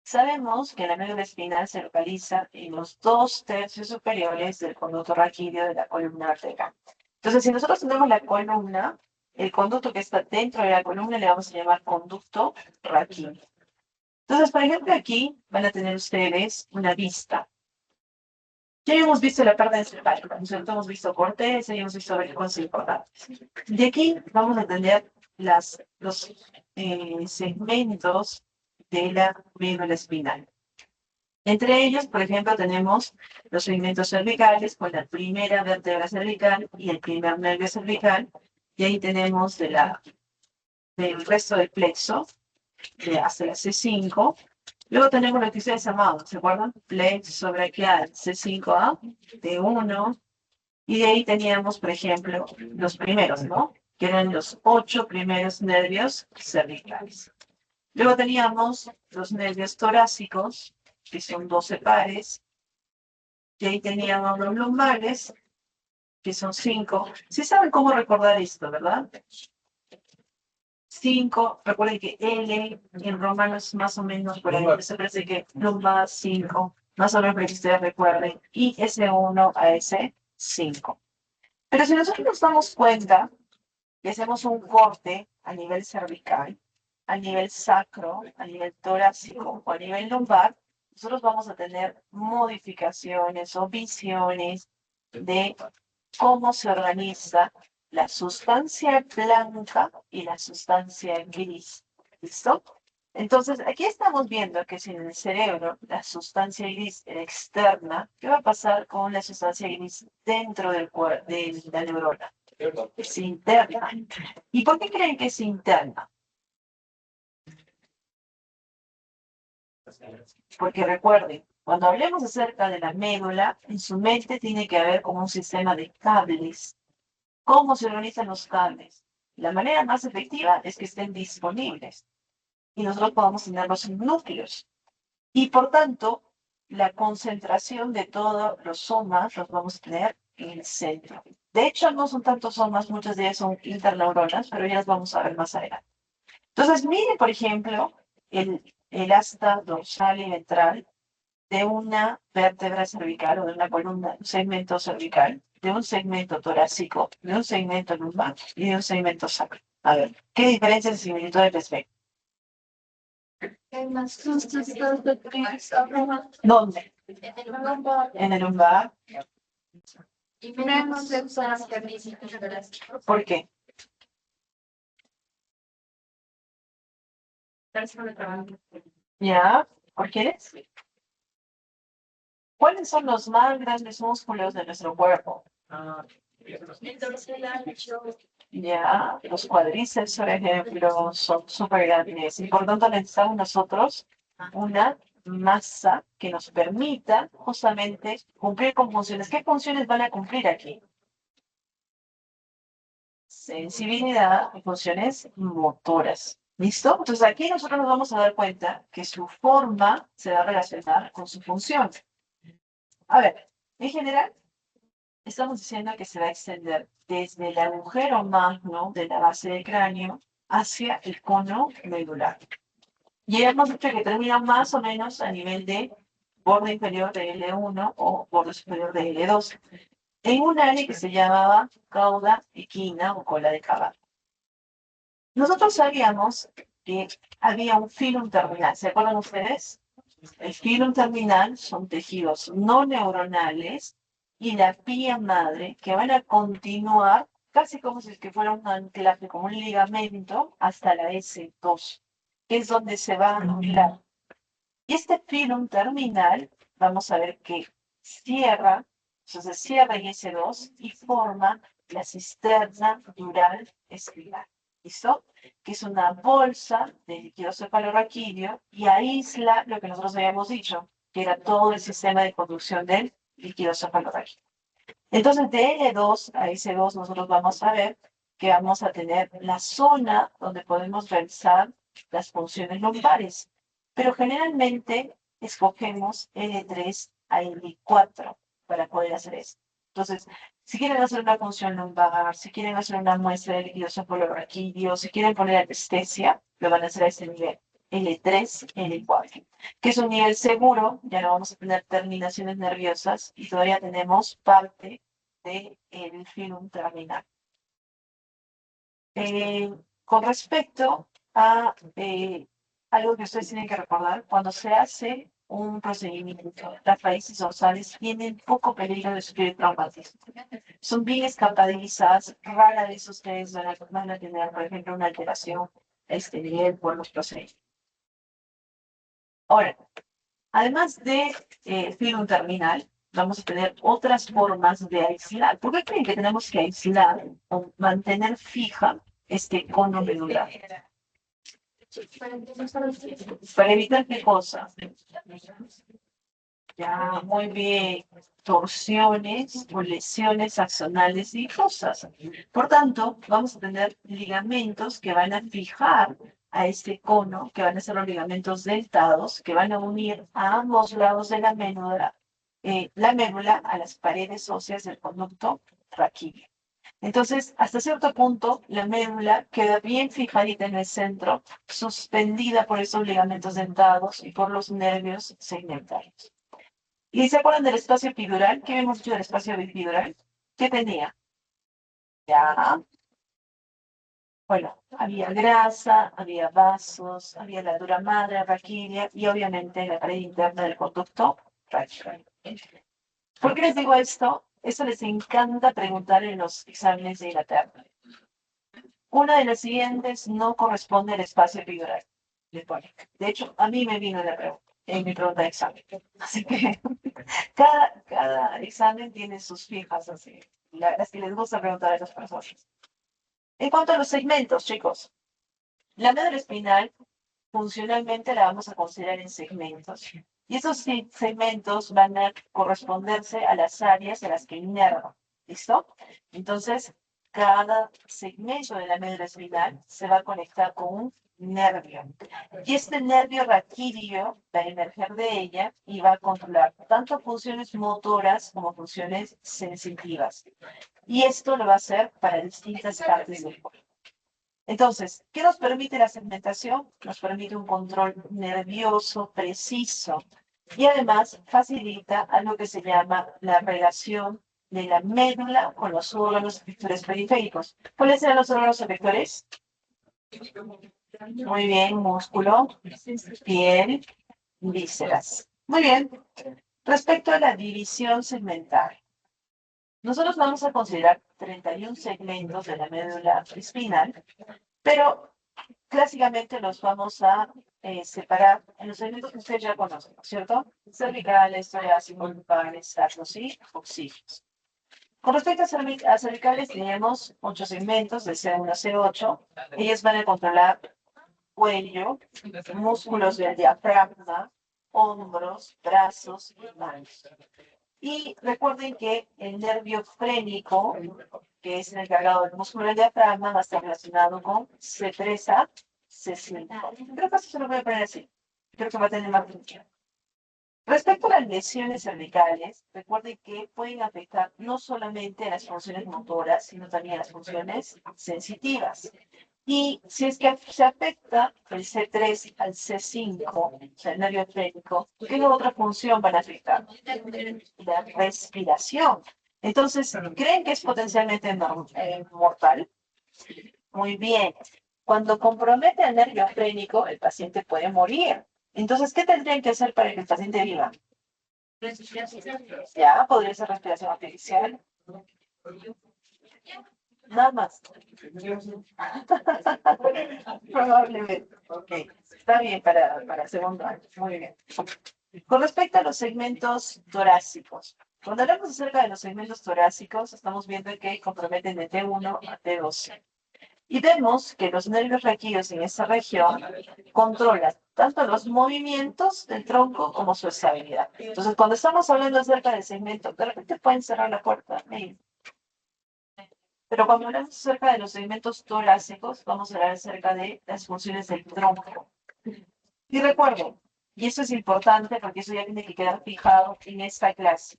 sabemos que la médula espinal se localiza en los 2/3 superiores del conducto raquídeo de la columna vertebral. Entonces, si nosotros tenemos la columna, el conducto que está dentro de la columna le vamos a llamar conducto raquídeo. Entonces, por ejemplo, aquí van a tener ustedes una vista. Ya hemos visto la parte encefálica, nosotros hemos visto corteza y hemos visto cosas importantes. De aquí vamos a tener los segmentos de la médula espinal. Entre ellos, por ejemplo, tenemos los segmentos cervicales con la primera vértebra cervical y el primer nervio cervical. Y ahí tenemos del resto del plexo, hasta la C5. Luego tenemos lo que ustedes llamaban, ¿se acuerdan? Plexo braquial, C5A, T1. Y de ahí teníamos, por ejemplo, los primeros, ¿no? Que eran los 8 primeros nervios cervicales. Luego teníamos los nervios torácicos, que son 12 pares. Y ahí teníamos los lumbares, que son 5. Sí saben cómo recordar esto, ¿verdad? 5, recuerden que L en romano es más o menos por ahí, se parece que lumbar 5, más o menos para que ustedes recuerden, y S1 a S5. Pero si nosotros nos damos cuenta y hacemos un corte a nivel cervical, a nivel sacro, a nivel torácico o a nivel lumbar, nosotros vamos a tener modificaciones o visiones de cómo se organiza la sustancia blanca y la sustancia gris. ¿Listo? Entonces, aquí estamos viendo que si en el cerebro la sustancia gris era externa, ¿qué va a pasar con la sustancia gris dentro del de la neurona? Es interna. ¿Y por qué creen que es interna? Porque recuerden, cuando hablemos acerca de la médula, en su mente tiene que haber como un sistema de cables. ¿Cómo se organizan los cables? La manera más efectiva es que estén disponibles y nosotros podamos tenerlos en núcleos. Y por tanto, la concentración de todos los somas los vamos a tener en el centro. De hecho, no son tantos somas, muchas de ellas son interneuronas, pero ya las vamos a ver más adelante. Entonces, mire, por ejemplo, el asta dorsal y ventral de una vértebra cervical o de una columna, un segmento cervical, de un segmento torácico, de un segmento lumbar y de un segmento sacro. A ver, ¿qué diferencias y similitudes les ven? ¿Dónde? En el lumbar. Y menos se usan las características. ¿Por qué? ¿Ya? ¿Por qué? ¿Cuáles son los más grandes músculos de nuestro cuerpo? El dorsal ancho. Ya, los cuádriceps, por ejemplo, son súper grandes y por tanto necesitamos nosotros una masa que nos permita justamente cumplir con funciones. ¿Qué funciones van a cumplir aquí? Sensibilidad y funciones motoras. ¿Listo? Entonces aquí nosotros nos vamos a dar cuenta que su forma se va a relacionar con su función. A ver, en general, estamos diciendo que se va a extender desde el agujero magno de la base del cráneo hacia el cono medular. Y hemos dicho que termina más o menos a nivel de borde inferior de L1 o borde superior de L2, en un área que se llamaba cauda equina o cola de caballo. Nosotros sabíamos que había un filum terminal, ¿se acuerdan ustedes? El filum terminal son tejidos no neuronales y la pía madre que van a continuar casi como si que fuera un anclaje, como un ligamento hasta la S2, que es donde se va a anular. Y este filum terminal, vamos a ver que cierra, entonces cierra en S2 y forma la cisterna dural espiral. ¿Listo? Que es una bolsa de líquido cefalorraquídeo y aísla lo que nosotros habíamos dicho, que era todo el sistema de conducción del líquido cefalorraquídeo. Entonces, de L2 a S2 nosotros vamos a ver que vamos a tener la zona donde podemos realizar las funciones lumbares, pero generalmente escogemos L3 a L4 para poder hacer esto. Entonces, si quieren hacer una función lumbar, si quieren hacer una muestra de líquido cefalorraquídeo, si quieren poner anestesia, lo van a hacer a este nivel, L3, L4, que es un nivel seguro, ya no vamos a tener terminaciones nerviosas y todavía tenemos parte del filum terminal. Con respecto a algo que ustedes tienen que recordar, cuando se hace un procedimiento, las raíces dorsales tienen poco peligro de sufrir traumatismo. Son bien escapadizadas, rara vez ustedes van a tener, por ejemplo, una alteración a este nivel por los procedimientos. Ahora, además de filum terminal, vamos a tener otras formas de aislar. ¿Por qué creen que tenemos que aislar o mantener fija este cono medular? Para evitar qué cosa. Ya, muy bien. Torsiones o lesiones axonales difusas. Por tanto, vamos a tener ligamentos que van a fijar a este cono, que van a ser los ligamentos dentados, que van a unir a ambos lados de la médula a las paredes óseas del conducto raquídeo. Entonces, hasta cierto punto, la médula queda bien fijadita en el centro, suspendida por esos ligamentos dentados y por los nervios segmentarios. ¿Y se acuerdan del espacio epidural? ¿Qué hemos dicho del espacio epidural? ¿Qué tenía? Ya, bueno, había grasa, había vasos, había la dura madre raquídea y obviamente la pared interna del conducto raquídeo. ¿Por qué les digo esto? Esto les encanta preguntar en los exámenes de Inglaterra. Una de las siguientes no corresponde al espacio epidural. De hecho, a mí me vino la pregunta en mi pregunta de examen. Así que cada examen tiene sus fijas, así, las que les gusta preguntar a las personas. En cuanto a los segmentos, chicos, la médula espinal funcionalmente la vamos a considerar en segmentos. Y esos segmentos van a corresponderse a las áreas a las que inerva. ¿Listo? Entonces, cada segmento de la médula espinal se va a conectar con un nervio. Y este nervio raquídeo va a emerger de ella y va a controlar tanto funciones motoras como funciones sensitivas. Y esto lo va a hacer para distintas partes del cuerpo. Entonces, ¿qué nos permite la segmentación? Nos permite un control nervioso preciso y además facilita algo que se llama la relación de la médula con los órganos efectores periféricos. ¿Cuáles eran los órganos efectores? Muy bien, músculo, piel, vísceras. Muy bien. Respecto a la división segmental, nosotros vamos a considerar 31 segmentos de la médula espinal, pero clásicamente los vamos a separar en los segmentos que ustedes ya conocen, ¿cierto? Cervicales, torácicos, lupares, sacros y oxígenos. Con respecto a cervicales, tenemos 8 segmentos de C1 a C8. Ellos van a controlar cuello, músculos del diafragma, hombros, brazos y manos. Y recuerden que el nervio frénico, que es el encargado del músculo del diafragma, va a estar relacionado con C3 a C5. Creo que eso se lo voy a poner así. Creo que va a tener más función. Respecto a las lesiones cervicales, recuerden que pueden afectar no solamente a las funciones motoras, sino también a las funciones sensitivas. Y si es que se afecta el C3 al C5, o sea, el nervio frénico, ¿qué otra función van a afectar? La respiración. Entonces, ¿creen que es potencialmente mortal? Muy bien. Cuando compromete el nervio frénico, el paciente puede morir. Entonces, ¿qué tendrían que hacer para que el paciente viva? Ya, podría ser respiración artificial. Nada más. Probablemente. Ok. Está bien para segundo año. Muy bien. Con respecto a los segmentos torácicos. Cuando hablamos acerca de los segmentos torácicos, estamos viendo que comprometen de T1 a T12. Y vemos que los nervios raquídeos en esa región controlan tanto los movimientos del tronco como su estabilidad. Entonces, cuando estamos hablando acerca del segmento, de repente pueden cerrar la puerta. Pero cuando hablamos acerca de los segmentos torácicos, vamos a hablar acerca de las funciones del tronco. Y recuerden, y eso es importante porque eso ya tiene que quedar fijado en esta clase.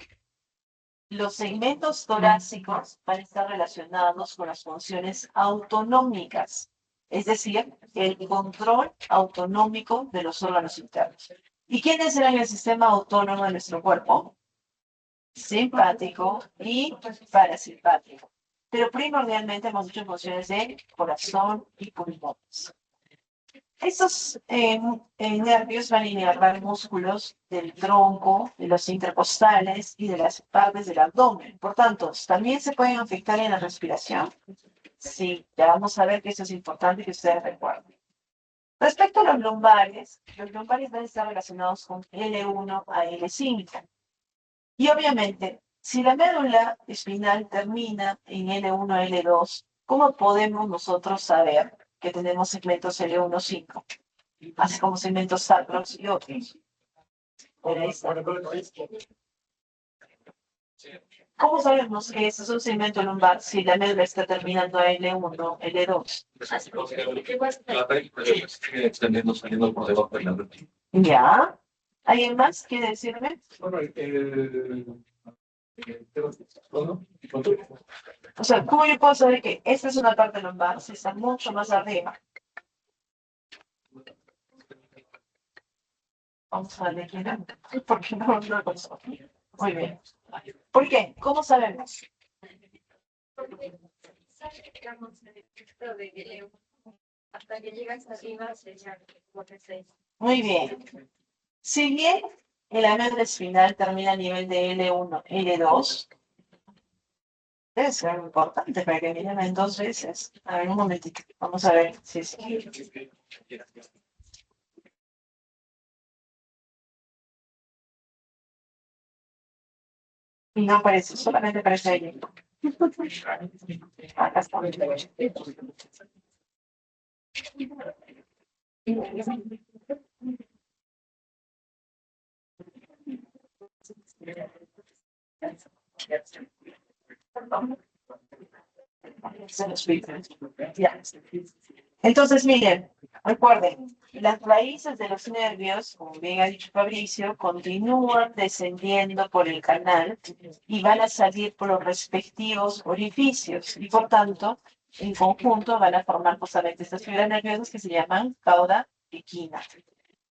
Los segmentos torácicos van a estar relacionados con las funciones autonómicas, es decir, el control autonómico de los órganos internos. ¿Y quiénes eran el sistema autónomo de nuestro cuerpo? Simpático y parasimpático. Pero primordialmente hemos dicho funciones de corazón y pulmones. Estos nervios van a inervar músculos del tronco, de los intercostales y de las partes del abdomen. Por tanto, ¿también se pueden afectar en la respiración? Sí, ya vamos a ver que eso es importante que ustedes recuerden. Respecto a los lumbares van a estar relacionados con L1 a L5. Y obviamente, si la médula espinal termina en L1 a L2, ¿cómo podemos nosotros saber que tenemos segmentos L1-5? Así como segmentos sacros y otros. ¿Cómo sabemos que ese es un segmento lumbar si la médula está terminando a L1, L2? Extendiendo, saliendo por debajo de la vértebra. ¿Ya? ¿Alguien más quiere decirme? O sea, ¿cómo yo puedo saber que esta es una parte lumbar si está mucho más arriba? Vamos a ver quién es. Porque no lo conozco. Muy bien. ¿Por qué? ¿Cómo sabemos? Hasta que llegas arriba, Muy bien. Si bien la médula espinal termina a nivel de L1, L2, debe ser algo importante para que miren en 2 veces. A ver, un momentito. Vamos a ver si es. Y no aparece, solamente aparece ahí. Acá está. Ya. Entonces, miren, recuerden, las raíces de los nervios, como bien ha dicho Fabricio, continúan descendiendo por el canal y van a salir por los respectivos orificios y por tanto, en conjunto van a formar justamente estas fibras nerviosas que se llaman cauda equina.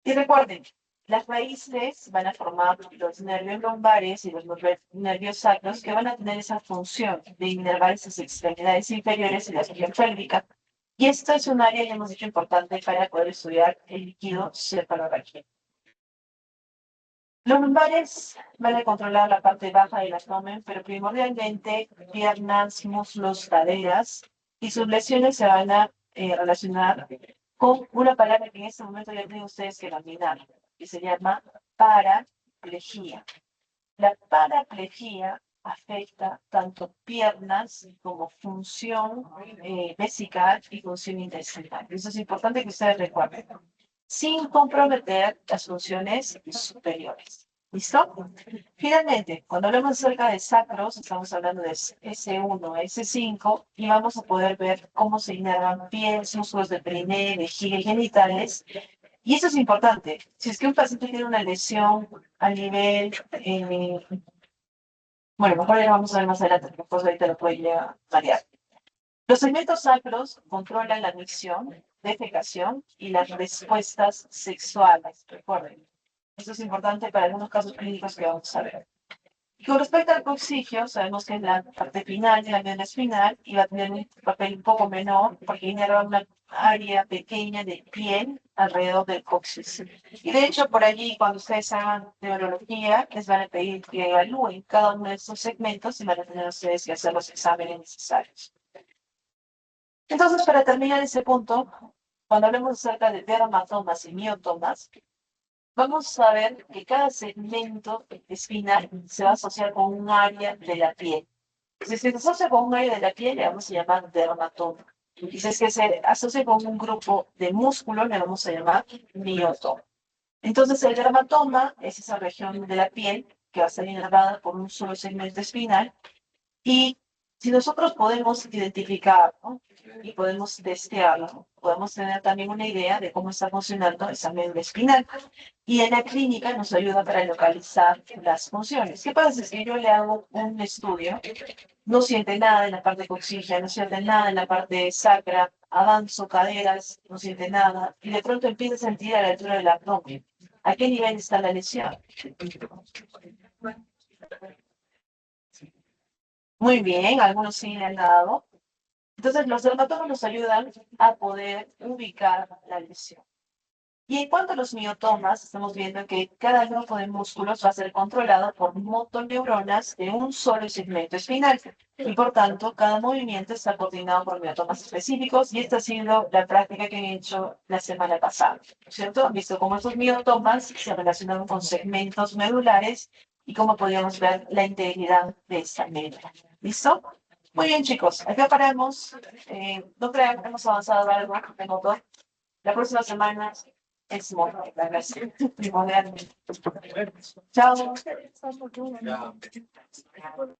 Y recuerden, las raíces van a formar los nervios lumbares y los nervios sacros que van a tener esa función de inervar esas extremidades inferiores y la región pélvica. Y esto es un área, ya hemos dicho, importante para poder estudiar el líquido cefalorraquídeo. Los lumbares van a controlar la parte baja del abdomen, pero primordialmente piernas, muslos, caderas, y sus lesiones se van a relacionar con una palabra que en este momento ya tienen ustedes que dominar, que se llama paraplegia. La paraplegia afecta tanto piernas como función vesical y función intestinal. Eso es importante que ustedes recuerden, sin comprometer las funciones superiores. ¿Listo? Finalmente, cuando hablamos acerca de sacros, estamos hablando de S1, S5, y vamos a poder ver cómo se inervan pies, músculos de periné, vejiga y genitales. Y eso es importante. Si es que un paciente tiene una lesión a nivel, bueno, mejor ya lo vamos a ver más adelante, porque después ahorita lo puede llegar a variar. Los segmentos sacros controlan la micción, defecación y las respuestas sexuales. Recuerden, eso es importante para algunos casos clínicos que vamos a ver. Y con respecto al coxigio, sabemos que es la parte final de la médula espinal y va a tener un papel un poco menor porque inerva una área pequeña de piel alrededor del coxis. Y de hecho, por allí, cuando ustedes hagan neurología, les van a pedir que evalúen cada uno de estos segmentos y van a tener ustedes que hacer los exámenes necesarios. Entonces, para terminar ese punto, cuando hablemos acerca de dermatomas y miotomas, vamos a ver que cada segmento espinal se va a asociar con un área de la piel. Si se asocia con un área de la piel, le vamos a llamar dermatoma. Y si es que se asocia con un grupo de músculos, le vamos a llamar miotoma. Entonces, el dermatoma es esa región de la piel que va a estar inervada por un solo segmento espinal. Y si nosotros podemos identificar, ¿no? Y podemos testearlo, podemos tener también una idea de cómo está funcionando esa médula espinal. Y en la clínica nos ayuda para localizar las funciones. ¿Qué pasa si yo le hago un estudio? No siente nada en la parte coxígea, no siente nada en la parte sacra, avanzo caderas, no siente nada, y de pronto empieza a sentir a la altura del abdomen. ¿A qué nivel está la lesión? Muy bien, algunos sí le han dado. Entonces, los dermatomas nos ayudan a poder ubicar la lesión. Y en cuanto a los miotomas, estamos viendo que cada grupo de músculos va a ser controlado por motoneuronas de un solo segmento espinal. Y por tanto, cada movimiento está coordinado por miotomas específicos. Y esta ha sido la práctica que he hecho la semana pasada. ¿Cierto? Han visto cómo estos miotomas se relacionan con segmentos medulares y cómo podríamos ver la integridad de esta médula. ¿Listo? Muy bien, chicos. Acá paramos. No crean que hemos avanzado algo. La próxima semana es primordial. Chao.